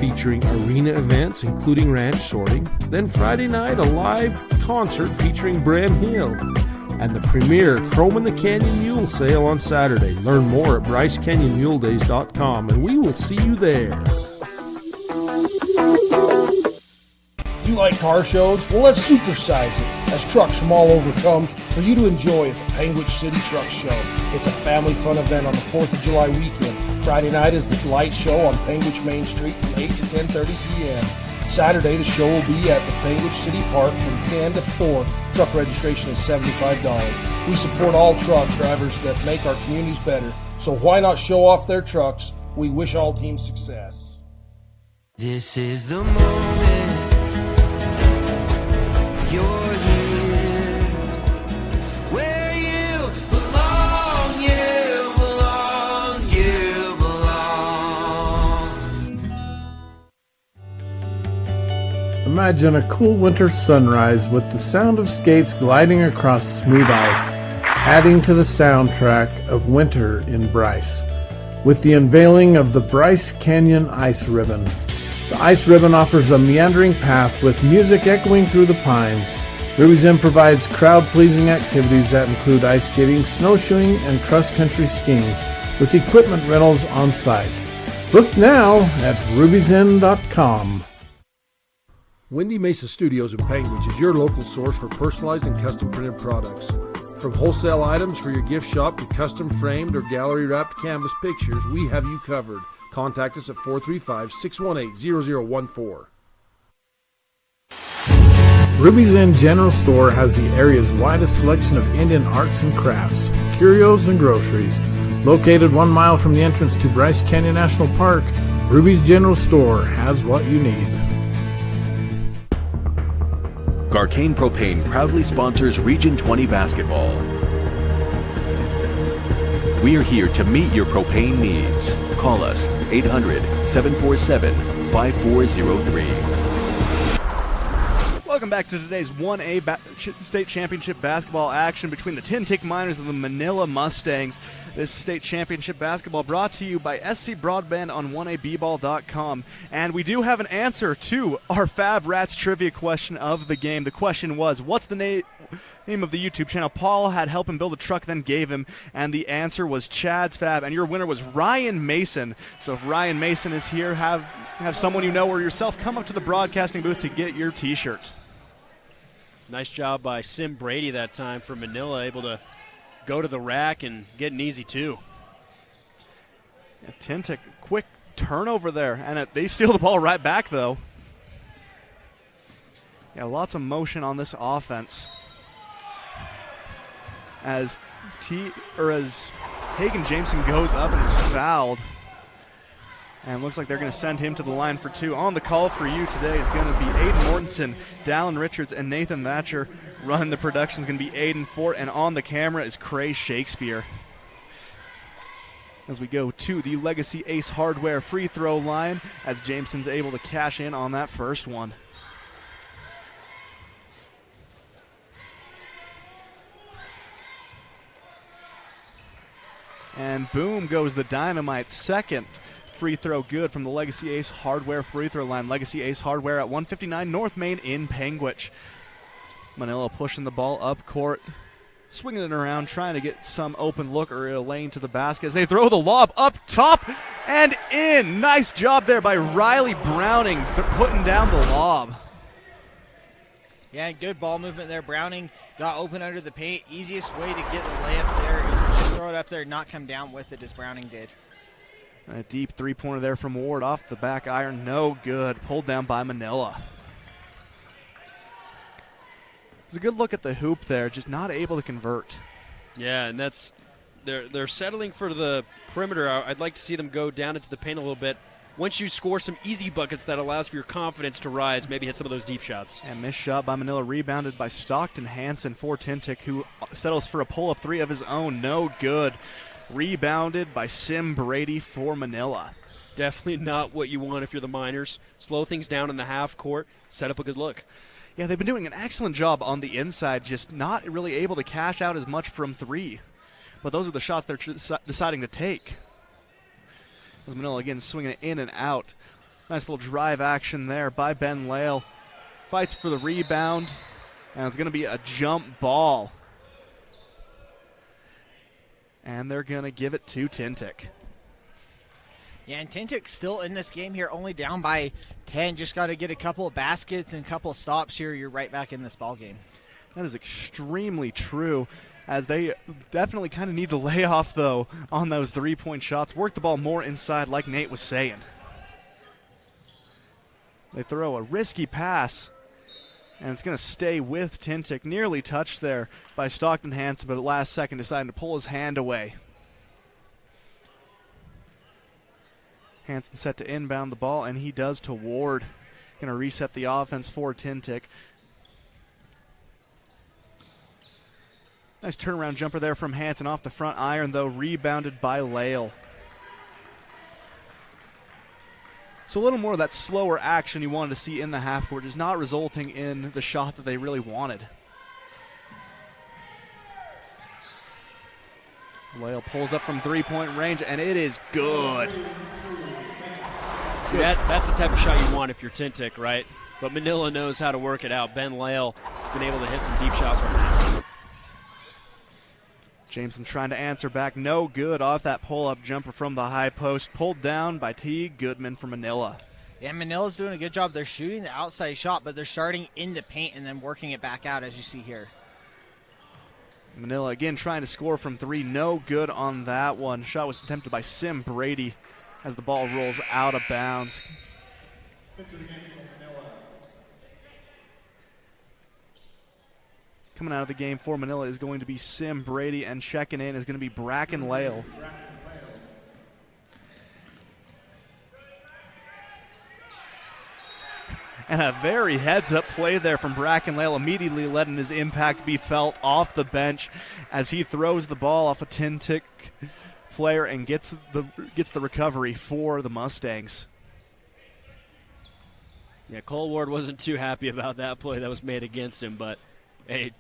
featuring arena events including ranch sorting. Then Friday night, a live concert featuring Bram Hill. And the premier Chrome in the Canyon Mule Sale on Saturday. Learn more at BryceCanyonMuleDays.com, and we will see you there. You like car shows? Well, let's supersize it as trucks from all over come for you to enjoy at the Panguitch City Truck Show. It's a family fun event on the 4th of July weekend. Friday night is the light show on Panguitch Main Street from 8 to 10:30 p.m. Saturday, the show will be at the Panguitch City Park from 10 to 4. Truck registration is $75. We support all truck drivers that make our communities better, so why not show off their trucks? We wish all teams success. This is the moment. You're here, where you belong, you belong, you belong. Imagine a cool winter sunrise with the sound of skates gliding across smooth ice, adding to the soundtrack of winter in Bryce, with the unveiling of the Bryce Canyon Ice Ribbon. The Ice Ribbon offers a meandering path with music echoing through the pines. Ruby's Inn provides crowd-pleasing activities that include ice skating, snowshoeing, and cross-country skiing, with equipment rentals on site. Book now at rubysinn.com. Windy Mesa Studios in Panguitch is your local source for personalized and custom printed products. From wholesale items for your gift shop to custom framed or gallery wrapped canvas pictures, we have you covered. Contact us at 435-618-0014. Ruby's Inn General Store has the area's widest selection of Indian arts and crafts, curios, and groceries. Located 1 mile from the entrance to Bryce Canyon National Park, Ruby's General Store has what you need. Garcane Propane proudly sponsors Region 20 basketball. We are here to meet your propane needs. Call us 800-747-5403. Welcome back to today's 1A state championship basketball action between the Tintic Miners and the Manila Mustangs. This state championship basketball brought to you by SC Broadband on 1ABball.com. And we do have an answer to our Fab Rats trivia question of the game. The question was, what's the name of the YouTube channel Paul had helped him build a truck, then gave him? And the answer was Chad's Fab. And your winner was Ryan Mason. So if Ryan Mason is here, have someone you know or yourself come up to the broadcasting booth to get your t-shirt. Nice job by Sim Brady that time for Manila, able to go to the rack and get an easy two. Yeah, Tintic, quick turnover there, and they steal the ball right back, though. Yeah, lots of motion on this offense. As Hagen Jameson goes up and is fouled. And looks like they're going to send him to the line for two. On the call for you today is going to be Aiden Mortensen, Dallin Richards, and Nathan Thatcher. Running the production is going to be Aiden Fort, and on the camera is Cray Shakespeare. As we go to the Legacy Ace Hardware free throw line, as Jameson's able to cash in on that first one. And boom goes the Dynamite. Second free throw good from the Legacy Ace Hardware free throw line. Legacy Ace Hardware at 159 North Main in Panguitch. Manila pushing the ball up court, swinging it around, trying to get some open look or a lane to the basket as they throw the lob up top and in. Nice job there by Riley Browning putting down the lob. Yeah, good ball movement there. Browning got open under the paint. Easiest way to get the layup there is to just throw it up there and not come down with it as Browning did. A deep three-pointer there from Ward off the back iron. No good. Pulled down by Manila. It was a good look at the hoop there, just not able to convert. Yeah, and that's they're settling for the perimeter. I'd like to see them go down into the paint a little bit. Once you score some easy buckets, that allows for your confidence to rise, maybe hit some of those deep shots. And missed shot by Manila, rebounded by Stockton Hansen for Tintic, who settles for a pull-up three of his own. No good. Rebounded by Sim Brady for Manila. Definitely not what you want if you're the Miners. Slow things down in the half court, set up a good look. Yeah, they've been doing an excellent job on the inside, just not really able to cash out as much from three. But those are the shots they're deciding to take. As Manila again swinging it in and out. Nice little drive action there by Ben Lale. Fights for the rebound, and it's going to be a jump ball. And they're going to give it to Tintic. Yeah, and Tintic's still in this game here, only down by 10. Just got to get a couple of baskets and a couple of stops here. You're right back in this ball game. That is extremely true, as they definitely kind of need to lay off, though, on those three-point shots. Work the ball more inside, like Nate was saying. They throw a risky pass, and it's going to stay with Tintic. Nearly touched there by Stockton Hansen, but at last second deciding to pull his hand away. Hansen set to inbound the ball, and he does to Ward. Going to reset the offense for Tintic. Nice turnaround jumper there from Hansen off the front iron, though, rebounded by Lale. So a little more of that slower action you wanted to see in the half court is not resulting in the shot that they really wanted. Lale pulls up from three-point range, and it is good. See, that's the type of shot you want if you're Tintic, right? But Manila knows how to work it out. Ben Lale has been able to hit some deep shots right now. Jameson trying to answer back. No good off that pull-up jumper from the high post. Pulled down by T. Goodman for Manila. Yeah, Manila's doing a good job. They're shooting the outside shot, but they're starting in the paint and then working it back out, as you see here. Manila again trying to score from three. No good on that one. Shot was attempted by Sim Brady as the ball rolls out of bounds. Coming out of the game for Manila is going to be Sim Brady, and checking in is going to be Bracken Lale. And a very heads-up play there from Bracken Lale, immediately letting his impact be felt off the bench as he throws the ball off a Tintic player and gets the recovery for the Mustangs. Yeah, Cole Ward wasn't too happy about that play that was made against him, but hey,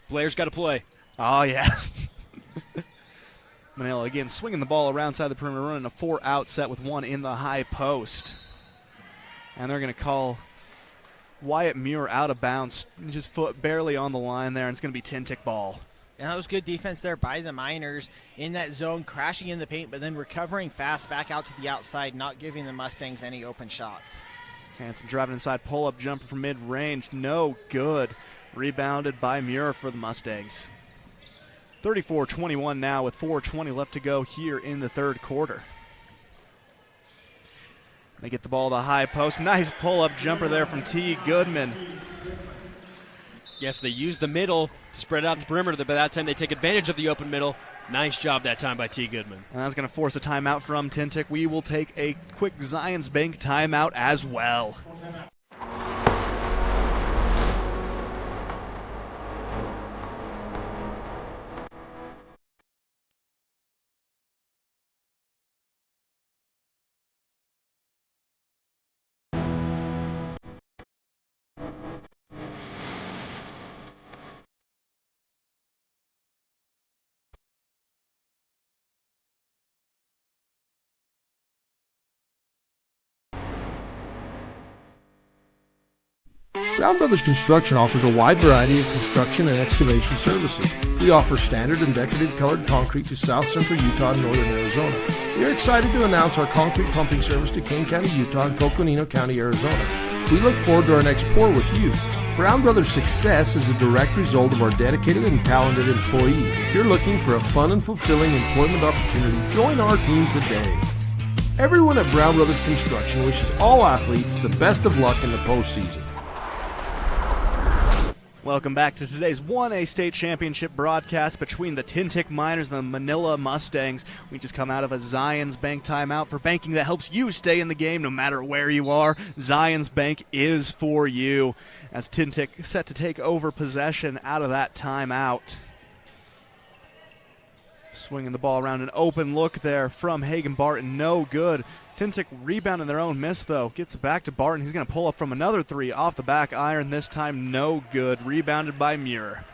players got to play. Oh, yeah. Manila again swinging the ball around side the perimeter, running a 4-out set with one in the high post. And they're going to call Wyatt Muir out of bounds, just foot barely on the line there, and it's going to be Tintic ball. And that was good defense there by the Miners in that zone, crashing in the paint, but then recovering fast back out to the outside, not giving the Mustangs any open shots. Hansen driving inside, pull-up jumper from mid-range, no good. Rebounded by Muir for the Mustangs. 34-21 now with 4:20 left to go here in the third quarter. They get the ball to the high post. Nice pull-up jumper there from T. Goodman. Yes, they use the middle, spread out the perimeter, but by that time they take advantage of the open middle. Nice job that time by T. Goodman. And that's going to force a timeout from Tintic. We will take a quick Zions Bank timeout as well. Brown Brothers Construction offers a wide variety of construction and excavation services. We offer standard and decorative colored concrete to South Central Utah and Northern Arizona. We are excited to announce our concrete pumping service to Kane County, Utah and Coconino County, Arizona. We look forward to our next pour with you. Brown Brothers' success is a direct result of our dedicated and talented employees. If you're looking for a fun and fulfilling employment opportunity, join our team today. Everyone at Brown Brothers Construction wishes all athletes the best of luck in the postseason. Welcome back to today's 1A state championship broadcast between the Tintic Miners and the Manila Mustangs. We just come out of a Zions Bank timeout for banking that helps you stay in the game no matter where you are. Zions Bank is for you, as Tintic set to take over possession out of that timeout. Swinging the ball around, an open look there from Hagen Barton, no good. Tintic rebounding their own miss, though. Gets it back to Barton. He's going to pull up from another three off the back iron, this time no good. Rebounded by Muir.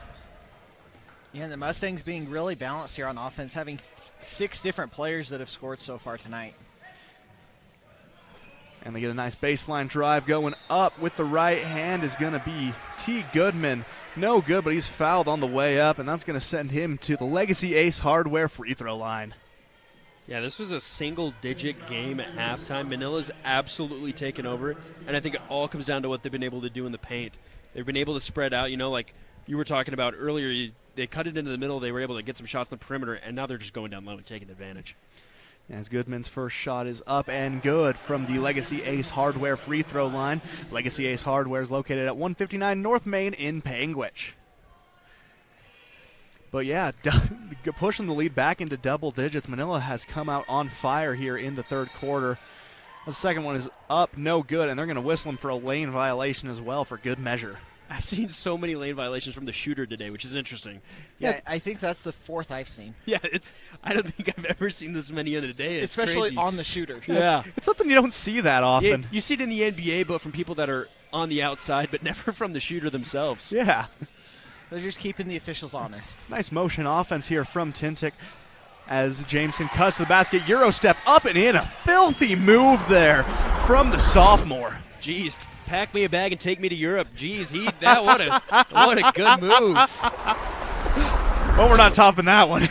Yeah, and the Mustangs being really balanced here on offense, having 6 different players that have scored so far tonight. And they get a nice baseline drive going up with the right hand is going to be T. Goodman. No good, but he's fouled on the way up, and that's going to send him to the Legacy Ace Hardware free throw line. Yeah, this was a single-digit game at halftime. Manila's absolutely taken over, and I think it all comes down to what they've been able to do in the paint. They've been able to spread out, like you were talking about earlier. They cut it into the middle. They were able to get some shots on the perimeter, and now they're just going down low and taking advantage. As Goodman's first shot is up and good from the Legacy Ace Hardware free throw line. Legacy Ace Hardware is located at 159 North Main in Panguitch. But yeah, pushing the lead back into double digits. Manila has come out on fire here in the third quarter. The second one is up, no good, and they're going to whistle him for a lane violation as well for good measure. I've seen so many lane violations from the shooter today, which is interesting. Yeah, I think that's the 4th I've seen. Yeah, I don't think I've ever seen this many in a day. It's especially crazy. on the shooter. Yeah. It's something you don't see that often. Yeah, you see it in the NBA, but from people that are on the outside, but never from the shooter themselves. Yeah. They're just keeping the officials honest. Nice motion offense here from Tintic as Jameson cuts to the basket. Euro step up and in. A filthy move there from the sophomore. Jeez, pack me a bag and take me to Europe. Jeez, what a good move. Well, we're not topping that one.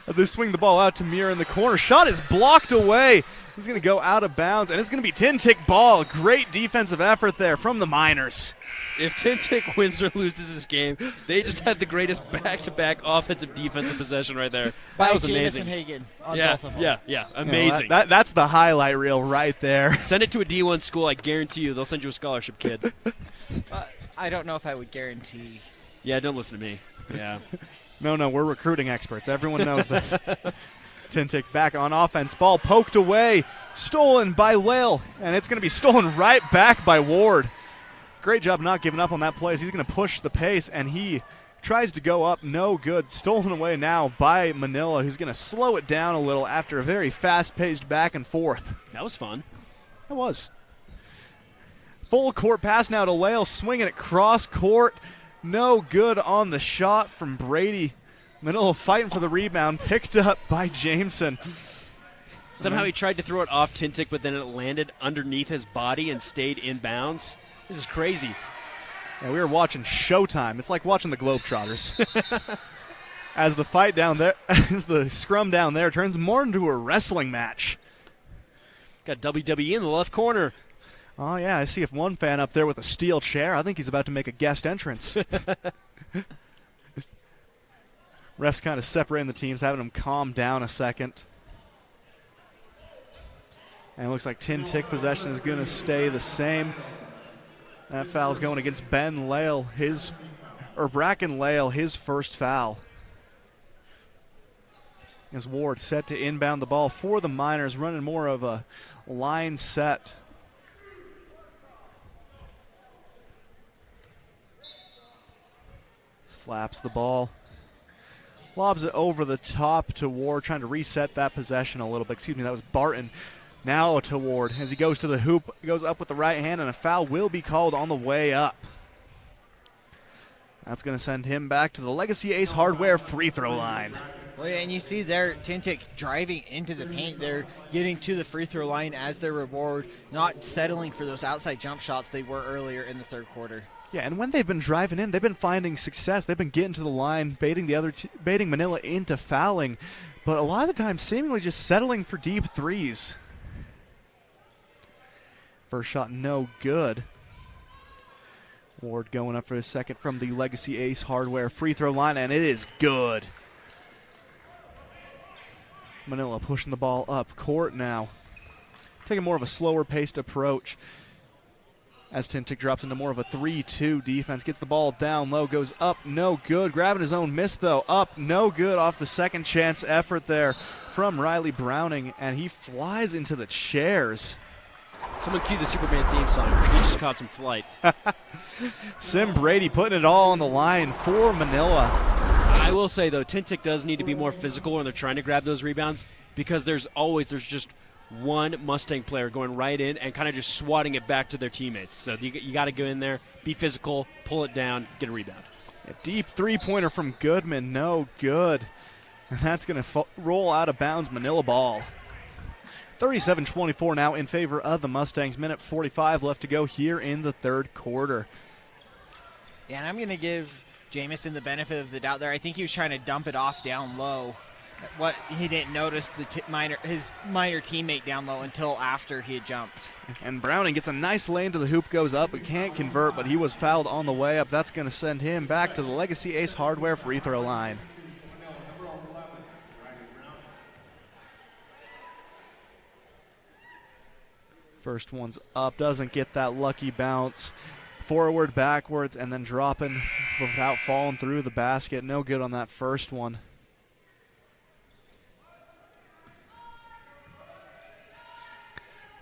They swing the ball out to Muir in the corner. Shot is blocked away. He's going to go out of bounds, and it's going to be Tintic ball. Great defensive effort there from the Miners. If Tintic wins or loses this game, they just had the greatest back-to-back offensive defensive possession right there. That was amazing. Hagen on yeah, both of them. Yeah, amazing. That's the highlight reel right there. Send it to a D1 school. I guarantee you they'll send you a scholarship, kid. I don't know if I would guarantee. Yeah, don't listen to me. Yeah. No, we're recruiting experts. Everyone knows that. Tintic back on offense. Ball poked away. Stolen by Lale. And it's going to be stolen right back by Ward. Great job not giving up on that play. He's going to push the pace, and he tries to go up. No good. Stolen away now by Manila, who's going to slow it down a little after a very fast-paced back and forth. That was fun. That was. Full court pass now to Lale, swinging it cross court. No good on the shot from Brady. Manila fighting for the rebound, picked up by Jameson. Somehow he tried to throw it off Tintic, but then it landed underneath his body and stayed in bounds. This is crazy. Yeah, we were watching Showtime. It's like watching the Globetrotters. As the fight down there, as the scrum down there turns more into a wrestling match. Got WWE in the left corner. Oh, yeah, I see if one fan up there with a steel chair. I think he's about to make a guest entrance. Refs kind of separating the teams, having them calm down a second. And it looks like Tintic possession is going to stay the same. That foul's going against Ben Lale, Bracken Lale, his first foul. As Ward set to inbound the ball for the Miners, running more of a line set. Slaps the ball. Lobs it over the top to Ward, trying to reset that possession a little bit. Excuse me, that was Barton. Now to Ward as he goes to the hoop, goes up with the right hand, and a foul will be called on the way up. That's going to send him back to the Legacy Ace Hardware free throw line. Well, yeah, and you see there Tintic driving into the paint. They're getting to the free throw line as their reward, not settling for those outside jump shots they were earlier in the third quarter. Yeah, and when they've been driving in, they've been finding success. They've been getting to the line, baiting Manila into fouling, but a lot of the time seemingly just settling for deep threes. First shot, no good. Ward going up for his second from the Legacy Ace Hardware free throw line, and it is good. Manila pushing the ball up court now. Taking more of a slower paced approach as Tintic drops into more of a 3-2 defense. Gets the ball down low, goes up, no good. Grabbing his own miss though, up, no good off the second chance effort there from Riley Browning, and he flies into the chairs. Someone cue the Superman theme song. He just caught some flight. Sim Brady putting it all on the line for Manila. I will say, though, Tintic does need to be more physical when they're trying to grab those rebounds, because there's just one Mustang player going right in and kind of just swatting it back to their teammates. So you got to go in there, be physical, pull it down, get a rebound. A deep three-pointer from Goodman, no good. And that's going to roll out of bounds. Manila ball. 37-24 now in favor of the Mustangs. Minute 45 left to go here in the third quarter. Yeah, and I'm going to give Jamison the benefit of the doubt there. I think he was trying to dump it off down low. What he didn't notice his minor teammate down low until after he had jumped. And Browning gets a nice lane to the hoop, goes up, but can't convert, but he was fouled on the way up. That's going to send him back to the Legacy Ace Hardware free throw line. First one's up, doesn't get that lucky bounce. Forward, backwards, and then dropping without falling through the basket. No good on that first one.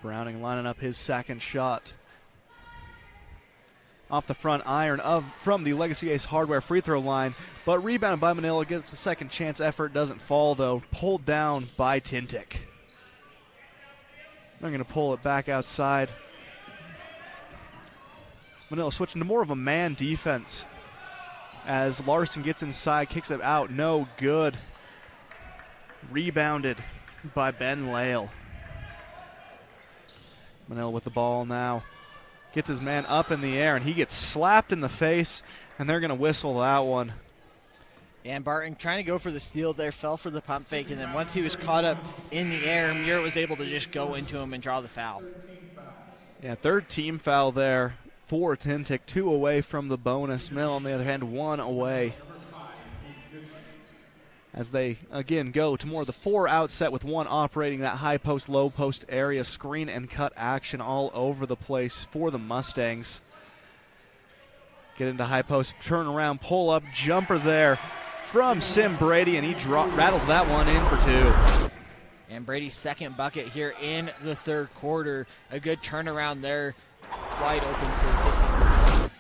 Browning lining up his second shot. Off the front iron from the Legacy Ace Hardware free throw line, but rebounded by Manila, gets a second chance effort, doesn't fall though. Pulled down by Tintic. They're going to pull it back outside. Manila switching to more of a man defense as Larson gets inside, kicks it out, no good. Rebounded by Ben Lale. Manila with the ball now. Gets his man up in the air, and he gets slapped in the face, and they're going to whistle that one. And Barton trying to go for the steal there, fell for the pump fake, and then once he was caught up in the air, Muir was able to just go into him and draw the foul. Yeah, third team foul there for Tintic, 2 away from the bonus. Mill, on the other hand, 1 away. As they, again, go to more of the 4-out set with 1 operating that high post, low post area, screen and cut action all over the place for the Mustangs. Get into high post, turn around, pull up, jumper there from Sim Brady, and he rattles that one in for 2. And Brady's second bucket here in the third quarter. A good turnaround there, wide open for the 50.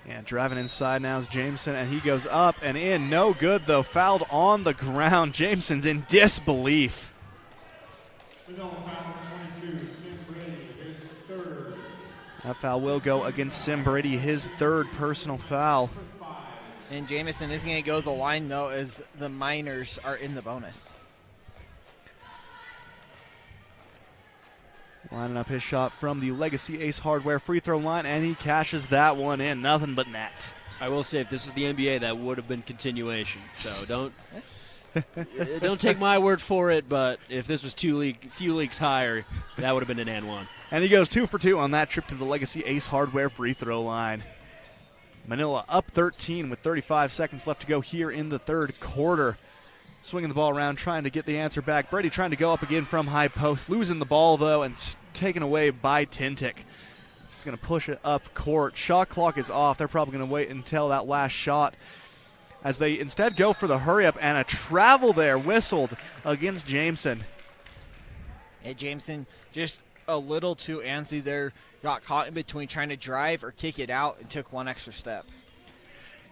And driving inside now is Jameson, and he goes up and in. No good, though. Fouled on the ground. Jameson's in disbelief. That foul will go against Sim Brady, his 3rd personal foul. And Jamison isn't going to go to the line, though, as the Miners are in the bonus. Lining up his shot from the Legacy Ace Hardware free throw line, and he cashes that one in. Nothing but net. I will say, if this was the NBA, that would have been continuation. So don't take my word for it, but if this was few leagues higher, that would have been an and one. And he goes 2 for 2 on that trip to the Legacy Ace Hardware free throw line. Manila up 13 with 35 seconds left to go here in the third quarter. Swinging the ball around, trying to get the answer back. Brady trying to go up again from high post. Losing the ball, though, and taken away by Tintic. He's going to push it up court. Shot clock is off. They're probably going to wait until that last shot as they instead go for the hurry-up, and a travel there whistled against Jameson. Hey, Jameson just a little too antsy there. Got caught in between trying to drive or kick it out and took 1 extra step.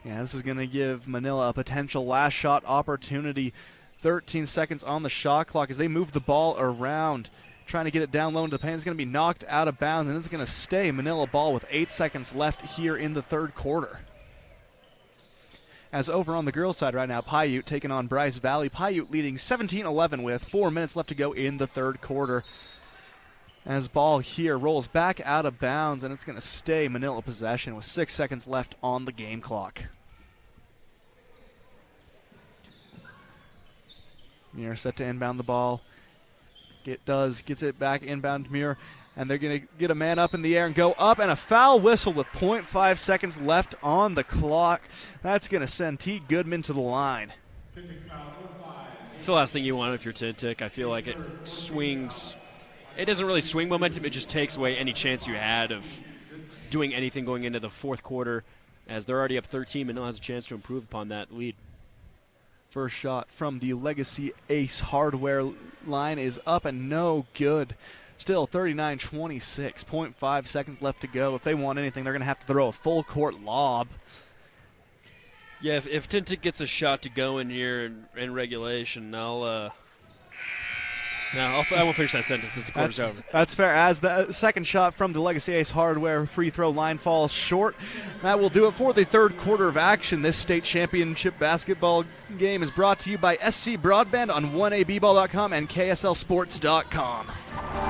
Yeah, this is going to give Manila a potential last shot opportunity. 13 seconds on the shot clock as they move the ball around, trying to get it down low into the paint. It's going to be knocked out of bounds, and it's going to stay Manila ball with 8 seconds left here in the third quarter. As over on the girls' side right now, Paiute taking on Bryce Valley. Paiute leading 17-11 with 4 minutes left to go in the third quarter. As ball here rolls back out of bounds, and it's going to stay Manila possession with 6 seconds left on the game clock. Muir set to inbound the ball. Gets it back inbound to Muir, and they're going to get a man up in the air and go up, and a foul whistle with 0.5 seconds left on the clock. That's going to send T. Goodman to the line. It's the last thing you want if you're Tintic. I feel like it swings. It doesn't really swing momentum. It just takes away any chance you had of doing anything going into the fourth quarter. As they're already up 13, Manila has a chance to improve upon that lead. First shot from the Legacy Ace Hardware line is up and no good. Still 39-26, 0.5 seconds left to go. If they want anything, they're going to have to throw a full court lob. Yeah, if Tintic gets a shot to go in here in regulation, I won't finish that sentence as the quarter's over. That's fair. As the second shot from the Legacy Ace Hardware free throw line falls short, that will do it for the third quarter of action. This state championship basketball game is brought to you by SC Broadband on 1ABball.com and KSLSports.com.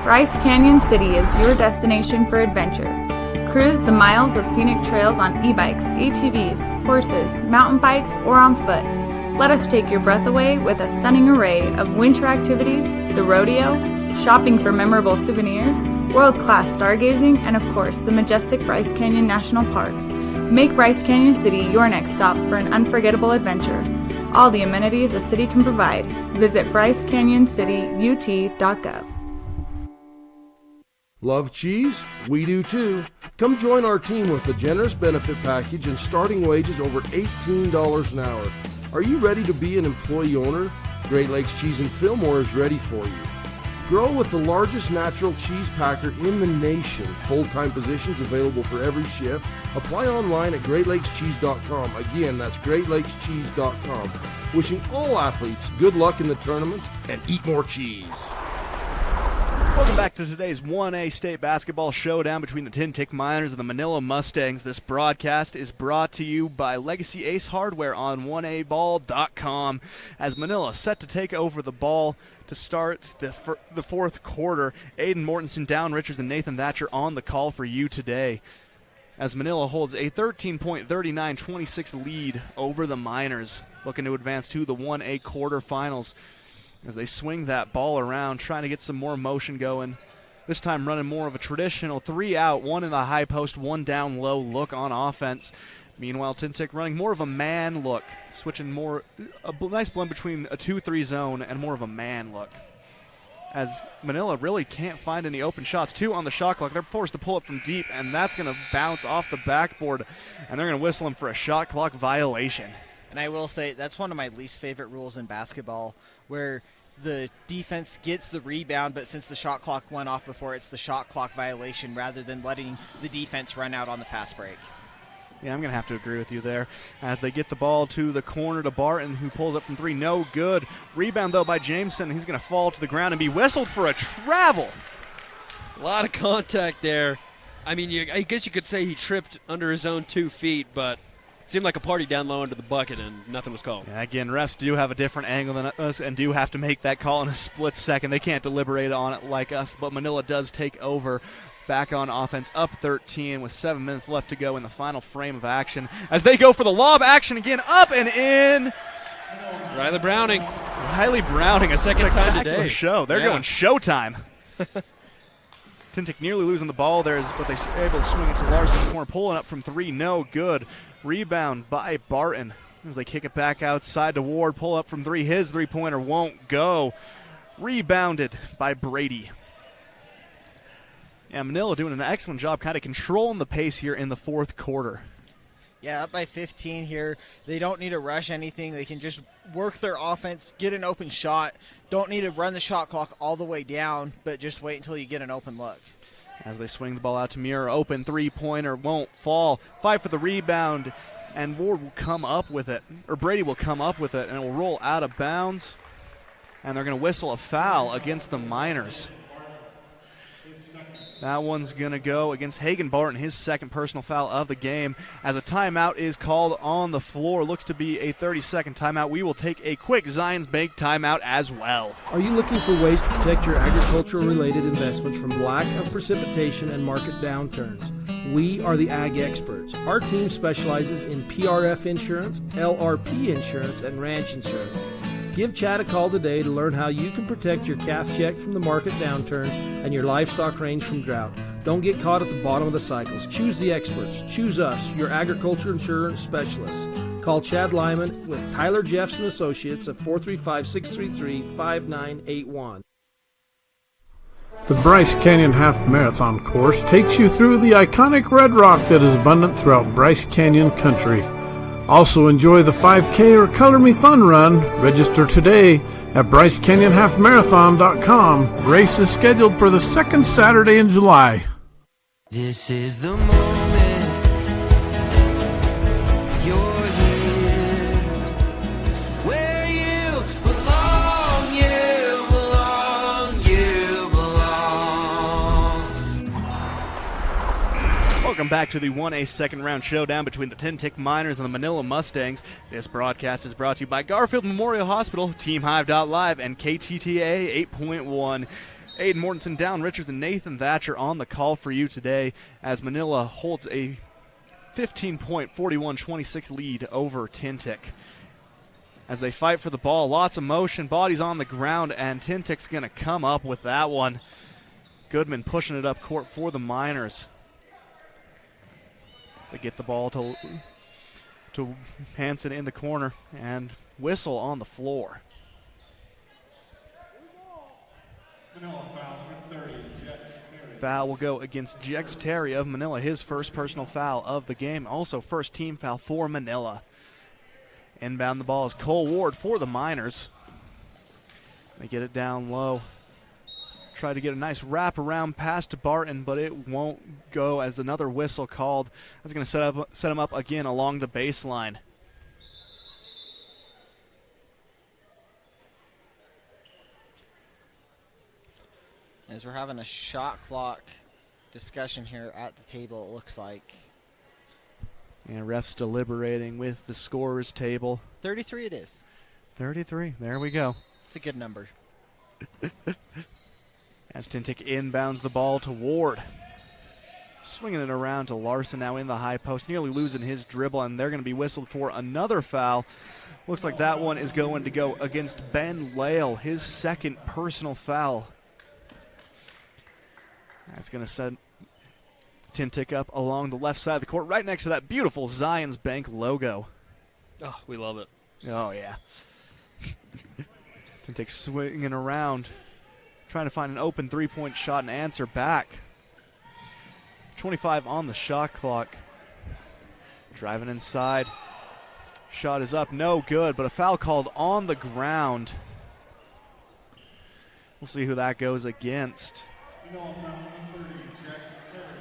Bryce Canyon City is your destination for adventure. Cruise the miles of scenic trails on e-bikes, ATVs, horses, mountain bikes, or on foot. Let us take your breath away with a stunning array of winter activities, the rodeo, shopping for memorable souvenirs, world-class stargazing, and of course, the majestic Bryce Canyon National Park. Make Bryce Canyon City your next stop for an unforgettable adventure. All the amenities the city can provide. Visit BryceCanyonCityUT.gov. Love cheese? We do too. Come join our team with a generous benefit package and starting wages over $18 an hour. Are you ready to be an employee owner? Great Lakes Cheese in Fillmore is ready for you. Grow with the largest natural cheese packer in the nation. Full-time positions available for every shift. Apply online at GreatLakesCheese.com. Again, that's GreatLakesCheese.com. Wishing all athletes good luck in the tournaments and eat more cheese. Welcome back to today's 1A state basketball showdown between the Tintic Miners and the Manila Mustangs. This broadcast is brought to you by Legacy Ace Hardware on 1aball.com. As Manila set to take over the ball to start the fourth quarter, Aiden Mortensen, Down Richards, and Nathan Thatcher on the call for you today. As Manila holds a 13-point, 39-26 lead over the Miners, looking to advance to the 1A quarterfinals. As they swing that ball around, trying to get some more motion going. This time running more of a traditional 3 out, 1 in the high post, 1 down low look on offense. Meanwhile, Tintic running more of a man look, switching more, a nice blend between a 2-3 zone and more of a man look. As Manila really can't find any open shots. 2 on the shot clock. They're forced to pull it from deep, and that's going to bounce off the backboard, and they're going to whistle him for a shot clock violation. And I will say that's one of my least favorite rules in basketball, where the defense gets the rebound, but since the shot clock went off before, it's the shot clock violation rather than letting the defense run out on the fast break. Yeah, I'm going to have to agree with you there. As they get the ball to the corner to Barton, who pulls up from 3. No good. Rebound, though, by Jameson. He's going to fall to the ground and be whistled for a travel. A lot of contact there. I mean, I guess you could say he tripped under his own 2 feet, but it seemed like a party down low under the bucket, and nothing was called. Yeah, again, refs do have a different angle than us and do have to make that call in a split second. They can't deliberate on it like us, but Manila does take over. Back on offense, up 13 with 7 minutes left to go in the final frame of action. As they go for the lob action again, up and in. Riley Browning, a second time today. Show. They're going showtime. Tintic nearly losing the ball there, but they're able to swing it to Larson in the corner, pulling up from 3, no good. Rebound by Barton as they kick it back outside to Ward, pull up from 3. His three-pointer won't go. Rebounded by Brady. Yeah, Manila doing an excellent job kind of controlling the pace here in the fourth quarter. Yeah, up by 15 here. They don't need to rush anything. They can just work their offense, get an open shot. Don't need to run the shot clock all the way down, but just wait until you get an open look. As they swing the ball out to Muir, open three-pointer won't fall. Fight for the rebound, and Ward will come up with it, or Brady will come up with it, and it will roll out of bounds. And they're going to whistle a foul against the Miners. That one's going to go against Hagen Barton, his second personal foul of the game. As a timeout is called on the floor. Looks to be a 30-second timeout. We will take a quick Zions Bank timeout as well. Are you looking for ways to protect your agricultural-related investments from lack of precipitation and market downturns? We are the Ag Experts. Our team specializes in PRF insurance, LRP insurance, and ranch insurance. Give Chad a call today to learn how you can protect your calf check from the market downturns and your livestock range from drought. Don't get caught at the bottom of the cycles. Choose the experts. Choose us, your agriculture insurance specialists. Call Chad Lyman with Tyler Jeffs & Associates at 435-633-5981. The Bryce Canyon Half Marathon course takes you through the iconic red rock that is abundant throughout Bryce Canyon country. Also enjoy the 5K or Color Me Fun run. Register today at BryceCanyonHalfMarathon.com. Race is scheduled for the second Saturday in July. This is the moment. You're here. Where you belong, you belong, you belong. Welcome back to the 1A second round showdown between the Tintic Miners and the Manila Mustangs. This broadcast is brought to you by Garfield Memorial Hospital, TeamHive.live, and KTTA 8.1. Aiden Mortensen, Down Richards, and Nathan Thatcher on the call for you today as Manila holds a 15-point 41-26 lead over Tintic. As they fight for the ball, lots of motion, bodies on the ground, and Tintic's going to come up with that one. Goodman pushing it up court for the Miners. They get the ball to Hansen in the corner, and whistle on the floor. Foul will go against Jex Terry of Manila, his first personal foul of the game. Also first team foul for Manila. Inbound the ball is Cole Ward for the Miners. They get it down low. Try to get a nice wrap-around pass to Barton, but it won't go as another whistle called. That's going to set him up again along the baseline. As we're having a shot clock discussion here at the table, it looks like. And refs deliberating with the scorer's table. 33 it is. 33, there we go. It's a good number. As Tintic inbounds the ball to Ward. Swinging it around to Larson now in the high post, nearly losing his dribble, and they're going to be whistled for another foul. Looks like that one is going to go against Ben Lale, his second personal foul. That's going to set Tintic up along the left side of the court, right next to that beautiful Zions Bank logo. Oh, we love it. Oh, yeah. Tintic swinging around, trying to find an open three-point shot and answer back. 25 on the shot clock. Driving inside. Shot is up, no good, but a foul called on the ground. We'll see who that goes against.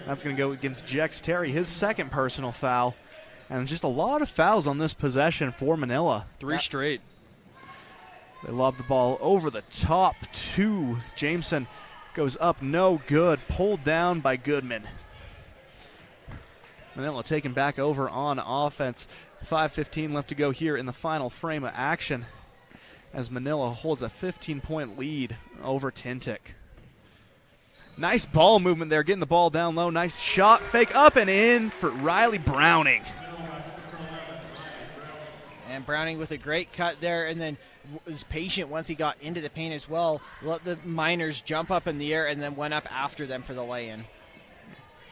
That's going to go against Jex Terry, his second personal foul. And just a lot of fouls on this possession for Manila. Three straight. They lob the ball over the top to Jameson. Goes up, no good. Pulled down by Goodman. Manila taken back over on offense. 5:15 left to go here in the final frame of action as Manila holds a 15-point lead over Tintic. Nice ball movement there, getting the ball down low. Nice shot, fake up and in for Riley Browning. And Browning with a great cut there, and then was patient once he got into the paint as well. Let the Miners jump up in the air and then went up after them for the lay-in.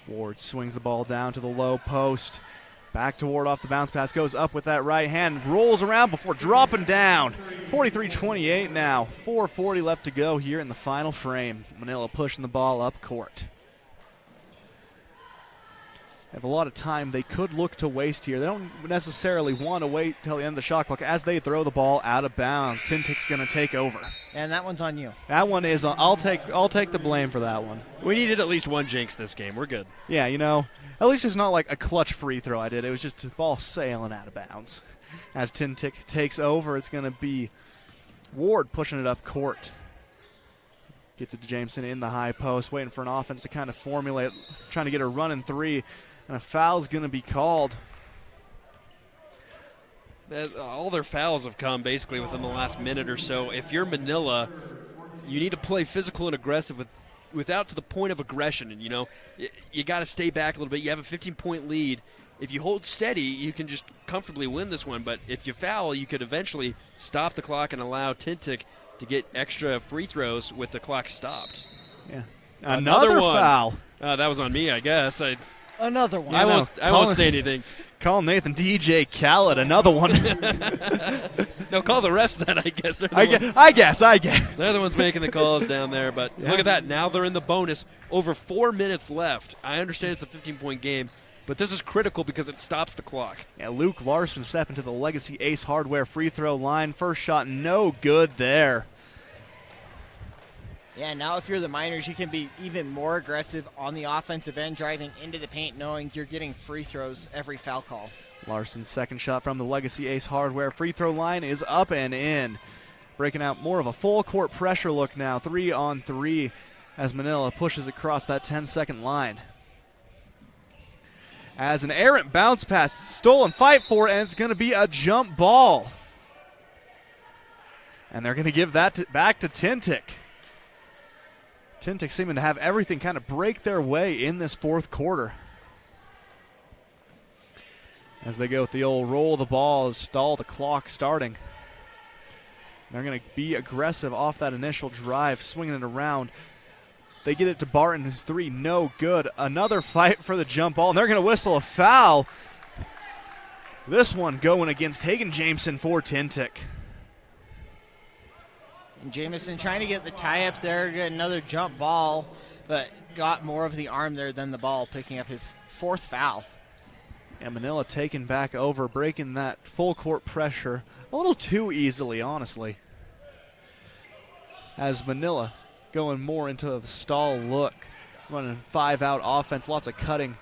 Ward swings the ball down to the low post. Back to Ward off the bounce pass, goes up with that right hand, rolls around before dropping down. 43-28 now, 4:40 left to go here in the final frame. Manila pushing the ball up court. They have a lot of time they could look to waste here. They don't necessarily want to wait till the end of the shot clock as they throw the ball out of bounds. Tintic's going to take over. And that one's on you. That one is, I'll take the blame for that one. We needed at least one jinx this game. We're good. Yeah, at least it's not like a clutch free throw I did. It was just a ball sailing out of bounds. As Tintic takes over, it's going to be Ward pushing it up court. Gets it to Jameson in the high post, waiting for an offense to kind of formulate, trying to get a running three. And a foul's going to be called. All their fouls have come basically within the last minute or so. If you're Manila, you need to play physical and aggressive without to the point of aggression. And, you got to stay back a little bit. You have a 15-point lead. If you hold steady, you can just comfortably win this one. But if you foul, you could eventually stop the clock and allow Tintic to get extra free throws with the clock stopped. Yeah. Another one. Foul. That was on me, I guess. Another one. I won't say anything. Call Nathan DJ Khaled, another one. No, call the refs then, I guess. I guess. They're the ones making the calls down there. But look at that. Now they're in the bonus. Over 4 minutes left. I understand it's a 15-point game, but this is critical because it stops the clock. Yeah, Luke Larson stepping to the Legacy Ace Hardware free throw line. First shot, no good there. Yeah, now if you're the Miners, you can be even more aggressive on the offensive end, driving into the paint, knowing you're getting free throws every foul call. Larson's second shot from the Legacy Ace Hardware free throw line is up and in. Breaking out more of a full court pressure look now, 3-on-3, as Manila pushes across that 10-second line. As an errant bounce pass, stolen fight for it, and it's going to be a jump ball. And they're going to give that back to Tintic. Tintic seeming to have everything kind of break their way in this fourth quarter. As they go with the old roll the ball, stall the clock starting. They're going to be aggressive off that initial drive, swinging it around. They get it to Barton, who's three, no good. Another fight for the jump ball, and they're going to whistle a foul. This one going against Hagen Jameson for Tintic. And Jameson trying to get the tie-up there, get another jump ball, but got more of the arm there than the ball, picking up his fourth foul. And Manila taking back over, breaking that full court pressure a little too easily, honestly. As Manila going more into a stall look, running 5-out offense, lots of cutting.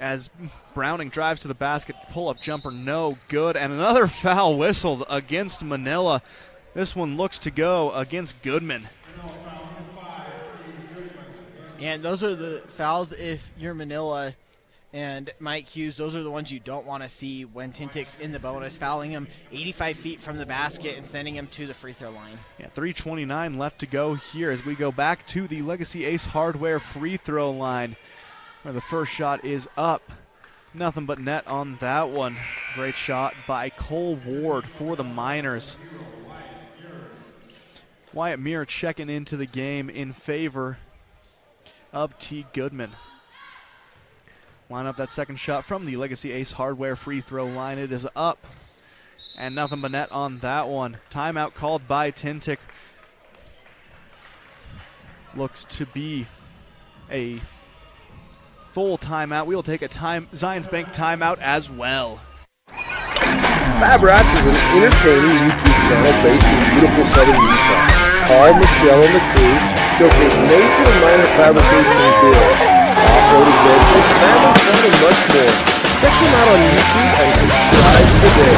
As Browning drives to the basket, pull-up jumper, no good. And another foul whistled against Manila. This one looks to go against Goodman. And those are the fouls if you're Manila and Mike Hughes. Those are the ones you don't want to see when Tintic's in the bonus, fouling him 85 feet from the basket and sending him to the free throw line. Yeah, 3:29 left to go here as we go back to the Legacy Ace Hardware free throw line, where the first shot is up. Nothing but net on that one. Great shot by Cole Ward for the Miners. Wyatt Muir checking into the game in favor of T. Goodman. Line up that second shot from the Legacy Ace Hardware free throw line. It is up. And nothing but net on that one. Timeout called by Tintic. Looks to be a full timeout. We will take a Zions Bank timeout as well. Fab Rats is an entertaining YouTube channel based in beautiful southern Utah. Paul, Michelle, and the crew showcase major and minor fabrication builds, off-road adventures, family fun, and much more. Check them out on YouTube and subscribe today.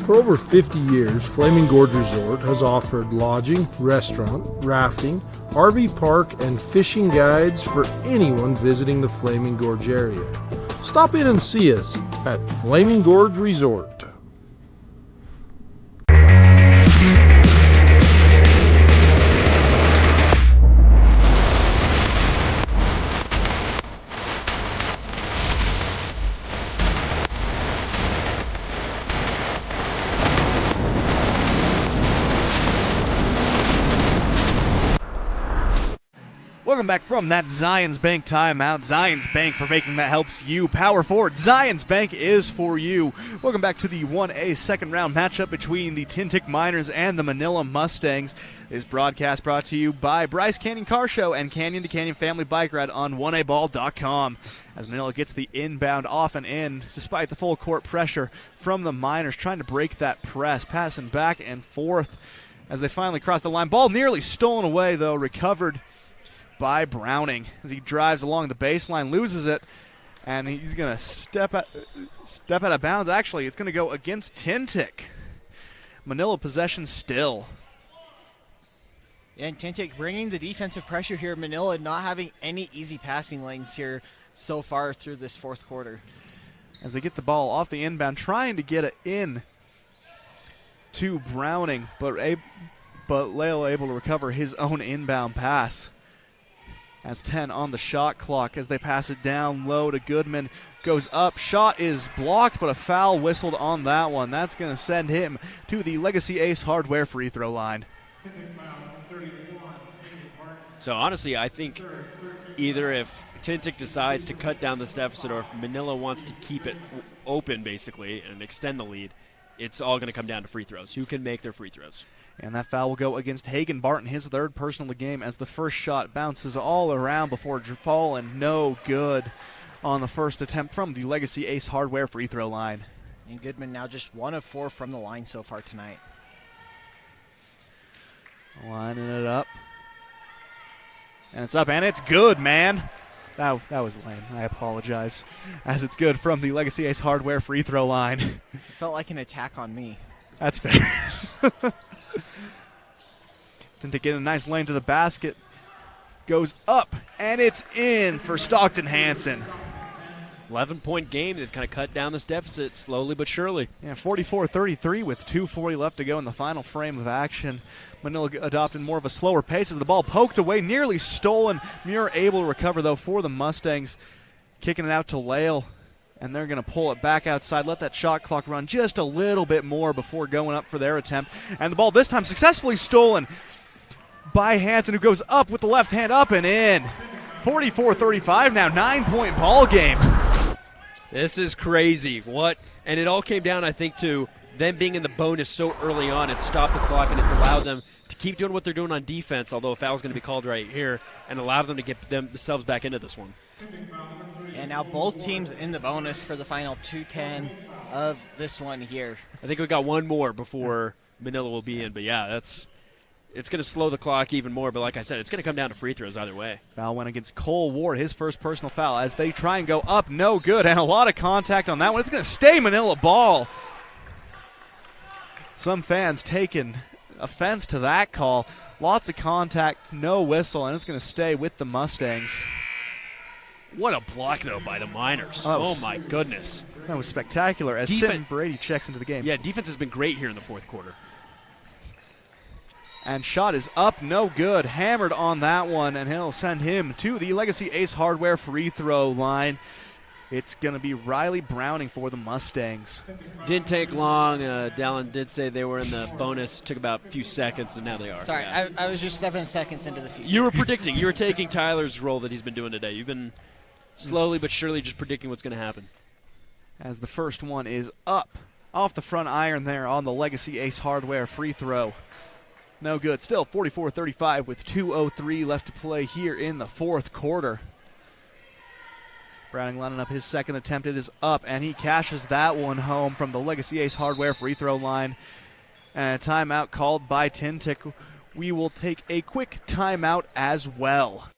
For over 50 years, Flaming Gorge Resort has offered lodging, restaurant, rafting, RV park, and fishing guides for anyone visiting the Flaming Gorge area. Stop in and see us at Flaming Gorge Resort. Welcome back from that Zions Bank timeout. Zions Bank for making that helps you. Power forward. Zions Bank is for you. Welcome back to the 1A second round matchup between the Tintic Miners and the Manila Mustangs. This broadcast brought to you by Bryce Canyon Car Show and Canyon to Canyon Family Bike Ride on 1aball.com. As Manila gets the inbound off and in, despite the full court pressure from the Miners, trying to break that press, passing back and forth as they finally cross the line. Ball nearly stolen away, though, recovered by Browning as he drives along the baseline, loses it, and he's going to step out of bounds. Actually, it's going to go against Tintic. Manila possession still. And Tintic bringing the defensive pressure here. Manila not having any easy passing lanes here so far through this fourth quarter. As they get the ball off the inbound, trying to get it in to Browning, but Lale able to recover his own inbound pass. As 10 on the shot clock as they pass it down low to Goodman. Goes up. Shot is blocked, but a foul whistled on that one. That's going to send him to the Legacy Ace Hardware free throw line. So honestly, I think either if Tintic decides to cut down this deficit, or if Manila wants to keep it open, basically, and extend the lead, it's all going to come down to free throws. Who can make their free throws? And that foul will go against Hagen Barton, his third personal of the game, as the first shot bounces all around before falling. No good on the first attempt from the Legacy Ace Hardware free throw line. And Goodman now just 1 of 4 from the line so far tonight. Lining it up. And it's up, and it's good, man. That was lame. I apologize. As it's good from the Legacy Ace Hardware free throw line. It felt like an attack on me. That's fair. Tintic get a nice lane to the basket. Goes up, and it's in for Stockton Hansen. 11-point game. They've kind of cut down this deficit slowly but surely. Yeah, 44-33 with 2:40 left to go in the final frame of action. Manila adopted more of a slower pace as the ball poked away, nearly stolen. Muir able to recover, though, for the Mustangs. Kicking it out to Lale, and they're going to pull it back outside, let that shot clock run just a little bit more before going up for their attempt. And the ball this time successfully stolen by Hansen, who goes up with the left hand, up and in. 44-35 now, 9-point ball game. This is crazy. What? And it all came down, I think, to them being in the bonus so early on. It stopped the clock, and it's allowed them to keep doing what they're doing on defense, although a foul is going to be called right here, and allowed them to get themselves back into this one. And now both teams in the bonus for the final 2:10 of this one here. I think we got one more before Manila will be in, but yeah, it's going to slow the clock even more. But like I said, it's going to come down to free throws either way. Foul went against Cole Ward, his first personal foul, as they try and go up. No good, and a lot of contact on that one. It's going to stay Manila ball. Some fans taking offense to that call. Lots of contact, no whistle, and it's going to stay with the Mustangs. What a block, though, by the Miners. Oh, my goodness. That was spectacular as Sim Brady checks into the game. Yeah, defense has been great here in the fourth quarter. And shot is up, no good. Hammered on that one, and he'll send him to the Legacy Ace Hardware free throw line. It's going to be Riley Browning for the Mustangs. Didn't take long. Dallin did say they were in the bonus. Took about a few seconds, and now they are. Sorry, yeah. I was just 7 seconds into the future. You were predicting. You were taking Tyler's role that he's been doing today. You've been slowly but surely just predicting what's going to happen. As the first one is up off the front iron there on the Legacy Ace Hardware free throw. No good. Still 44-35 with 2:03 left to play here in the fourth quarter. Browning lining up his second attempt. It is up, and he cashes that one home from the Legacy Ace Hardware free throw line. And a timeout called by Tintic. We will take a quick timeout as well.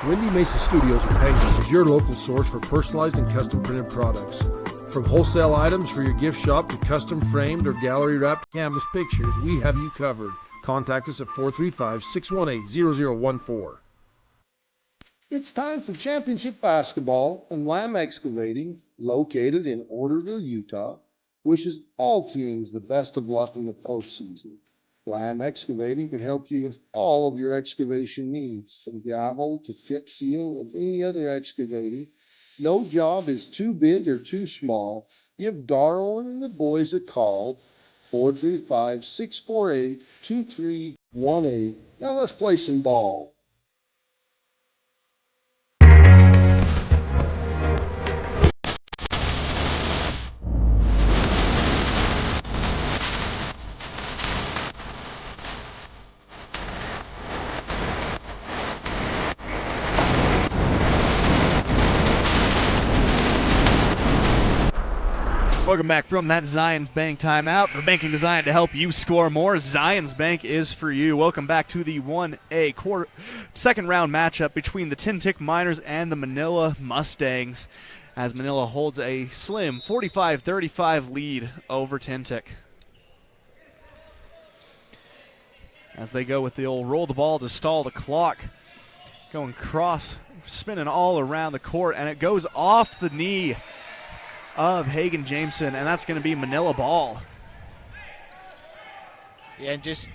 Wendy Mesa Studios in Pecos is your local source for personalized and custom printed products. From wholesale items for your gift shop to custom framed or gallery wrapped canvas pictures, we have you covered. Contact us at 435-618-0014. It's time for championship basketball, and Lamb Excavating, located in Orderville, Utah, wishes all teams the best of luck in the postseason. Lamb Excavating can help you with all of your excavation needs, from gravel to chip seal and any other excavating. No job is too big or too small. Give Darwin and the boys a call, 435-648-2318. Now let's play some ball. Welcome back from that Zions Bank timeout. For banking designed to help you score more, Zions Bank is for you. Welcome back to the 1A second round matchup between the Tintic Miners and the Manila Mustangs, as Manila holds a slim 45-35 lead over Tintic. As they go with the old roll the ball to stall the clock, going cross, spinning all around the court, and it goes off the knee of Hagen Jameson, and that's going to be Manila ball. Yeah, just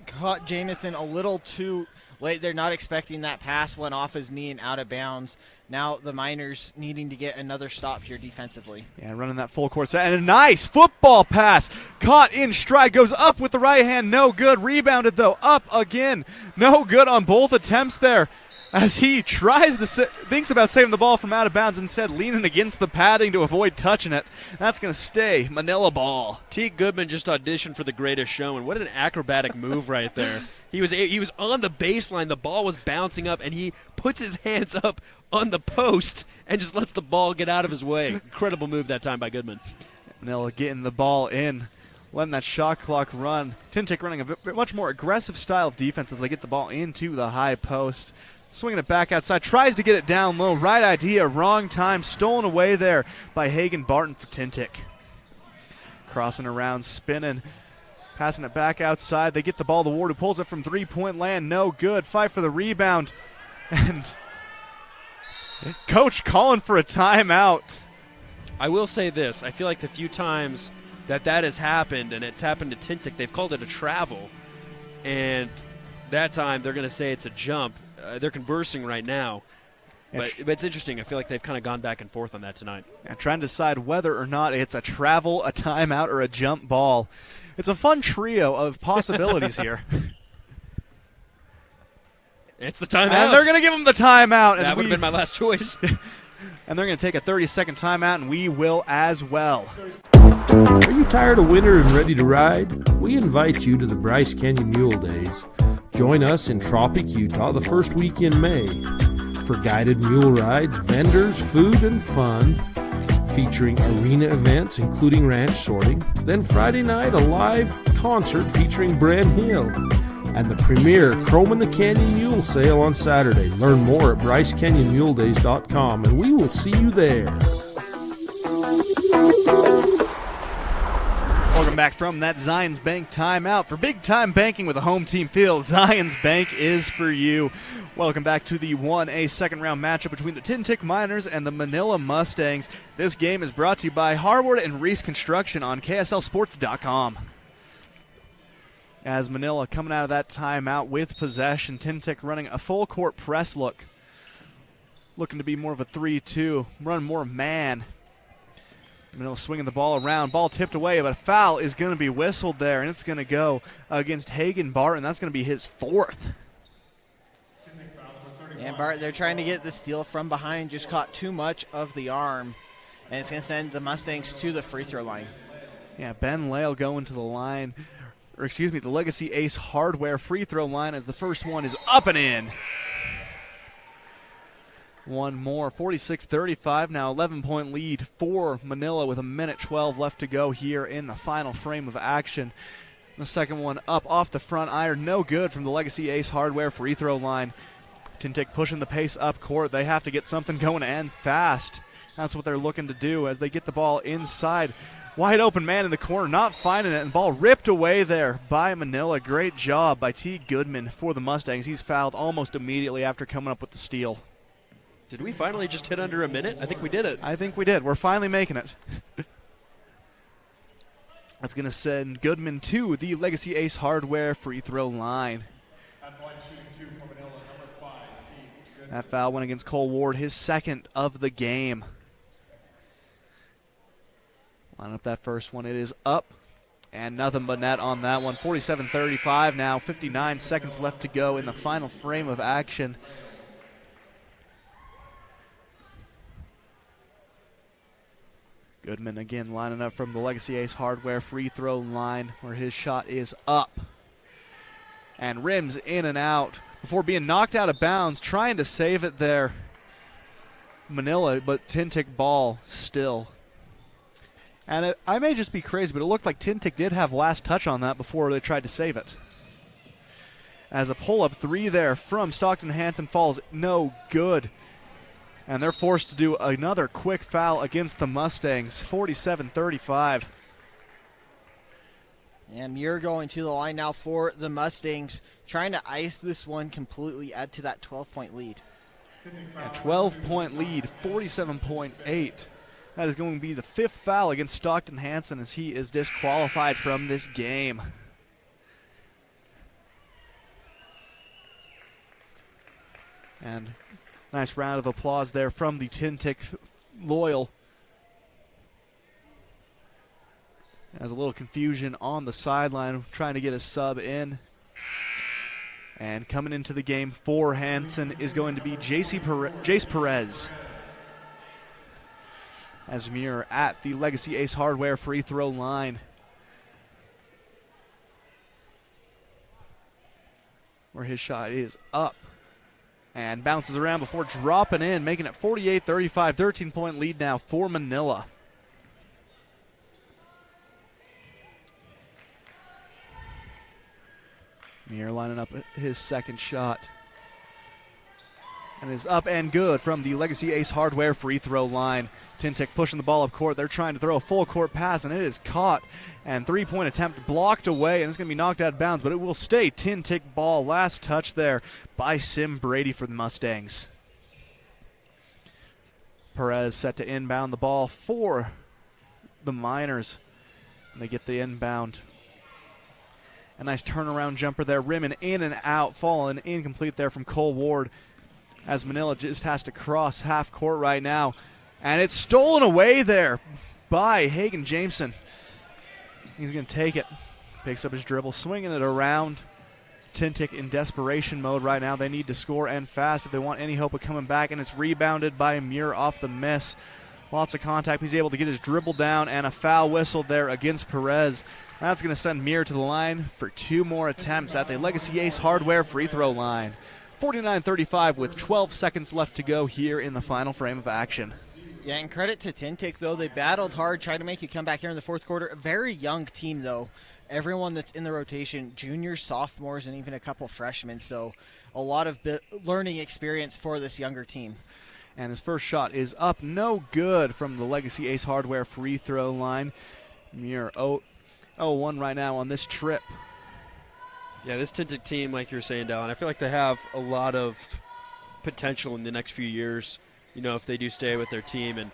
caught Jameson a little too late. They're not expecting that pass, went off his knee and out of bounds. Now the Miners needing to get another stop here defensively. Yeah, running that full court set, and a nice football pass. Caught in stride, goes up with the right hand, no good. Rebounded, though, up again. No good on both attempts there. as he thinks about saving the ball from out of bounds, instead leaning against the padding to avoid touching it. That's going to stay Manila ball. T. Goodman just auditioned for The Greatest Showman. What an acrobatic move right there. He was on the baseline. The ball was bouncing up, and he puts his hands up on the post and just lets the ball get out of his way. Incredible move that time by Goodman. Manila getting the ball in, letting that shot clock run. Tintic running a much more aggressive style of defense as they get the ball into the high post. Swinging it back outside, tries to get it down low. Right idea, wrong time. Stolen away there by Hagen Barton for Tintic. Crossing around, spinning, passing it back outside. They get the ball to Ward, who pulls it from three-point land. No good. Fight for the rebound. And coach calling for a timeout. I will say this. I feel like the few times that has happened, and it's happened to Tintic, they've called it a travel. And that time they're going to say it's a jump. They're conversing right now. But it's interesting. I feel like they've kind of gone back and forth on that tonight. And trying to decide whether or not it's a travel, a timeout, or a jump ball. It's a fun trio of possibilities here. It's the timeout. And they're going to give them the timeout. That would have been my last choice. And they're going to take a 30-second timeout, and we will as well. Are you tired of winter and ready to ride? We invite you to the Bryce Canyon Mule Days. Join us in Tropic, Utah the first week in May for guided mule rides, vendors, food, and fun, featuring arena events including ranch sorting. Then Friday night, a live concert featuring Bren Hill. And the premier Chrome in the Canyon Mule Sale on Saturday. Learn more at BryceCanyonMuleDays.com, and we will see you there. Welcome back from that Zions Bank timeout. For big-time banking with a home team feel, Zions Bank is for you. Welcome back to the 1A second-round matchup between the Tintic Miners and the Manila Mustangs. This game is brought to you by Harward and Reese Construction on KSLSports.com. As Manila coming out of that timeout with possession, Tintic running a full-court press look. Looking to be more of a 3-2, run more man. Manila swinging the ball around, ball tipped away, but a foul is going to be whistled there, and it's going to go against Hagen Barton. That's going to be his fourth. And Barton, they're trying to get the steal from behind, just caught too much of the arm, and it's going to send the Mustangs to the free throw line. Yeah, Ben Lale going to the line, or excuse me, the Legacy Ace Hardware free throw line as the first one is up and in. One more, 46-35 now, 11-point lead for Manila with 1:12 left to go here in the final frame of action. The second one up off the front iron, no good from the Legacy Ace Hardware free throw line. Tintic pushing the pace up court. They have to get something going and fast. That's what they're looking to do as they get the ball inside. Wide open man in the corner, not finding it, and ball ripped away there by Manila. Great job by T. Goodman for the Mustangs. He's fouled almost immediately after coming up with the steal. Did we finally just hit under a minute? I think we did it. I think we did. We're finally making it. That's going to send Goodman to the Legacy Ace Hardware free throw line. That foul went against Cole Ward, his second of the game. Line up that first one. It is up, and nothing but net on that one. 47-35 now, 59 seconds left to go in the final frame of action. Goodman again lining up from the Legacy Ace Hardware free throw line where his shot is up. And rims in and out before being knocked out of bounds, trying to save it there. Manila, but Tintic ball still. And I may just be crazy, but it looked like Tintic did have last touch on that before they tried to save it. As a pull-up three there from Stockton Hansen falls no good. And they're forced to do another quick foul against the Mustangs, 47-35. And Muir going to the line now for the Mustangs, trying to ice this one completely, add to that 12-point lead. A 12-point lead, 47.8. That is going to be the fifth foul against Stockton Hansen as he is disqualified from this game. And nice round of applause there from the Tintic Loyal. Has a little confusion on the sideline, trying to get a sub in. And coming into the game for Hansen is going to be Jace Perez. As Muir at the Legacy Ace Hardware free throw line. Where his shot is up. And bounces around before dropping in, making it 48-35, 13-point lead now for Manila. Muir lining up his second shot. And is up and good from the Legacy Ace Hardware free throw line. Tintic pushing the ball up court. They're trying to throw a full court pass, and it is caught. And three-point attempt blocked away, and it's going to be knocked out of bounds, but it will stay Tintic ball. Last touch there by Sim Brady for the Mustangs. Perez set to inbound the ball for the Miners. And they get the inbound. A nice turnaround jumper there, rimming in and out, falling incomplete there from Cole Ward. As Manila just has to cross half court right now. And it's stolen away there by Hagen Jameson. He's going to take it. Picks up his dribble, swinging it around. Tintic in desperation mode right now. They need to score and fast if they want any hope of coming back. And it's rebounded by Muir off the miss. Lots of contact. He's able to get his dribble down, and a foul whistle there against Perez. That's going to send Muir to the line for two more attempts at the Legacy Ace Hardware free throw line. 49-35 with 12 seconds left to go here in the final frame of action. Yeah, and credit to Tintic, though. They battled hard, tried to make a comeback here in the fourth quarter. A very young team, though. Everyone that's in the rotation, juniors, sophomores, and even a couple freshmen. So a lot of learning experience for this younger team. And his first shot is up, no good from the Legacy Ace Hardware free throw line. Muir 0-1 right now on this trip. Yeah, this Tintic team, like you're saying, Dallin, I feel like they have a lot of potential in the next few years, if they do stay with their team. And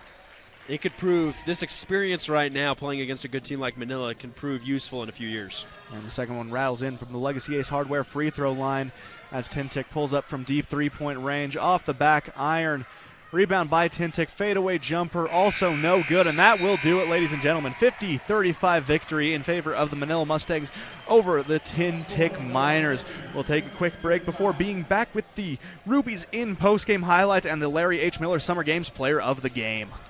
it could prove, this experience right now playing against a good team like Manila can prove useful in a few years. And the second one rattles in from the Legacy Ace Hardware free throw line as Tintic pulls up from deep three-point range. Off the back iron. Rebound by Tintic, fadeaway jumper, also no good, and that will do it, ladies and gentlemen. 50-35 victory in favor of the Manila Mustangs over the Tintic Miners. We'll take a quick break before being back with the Rupees in post-game highlights and the Larry H. Miller Summer Games Player of the Game.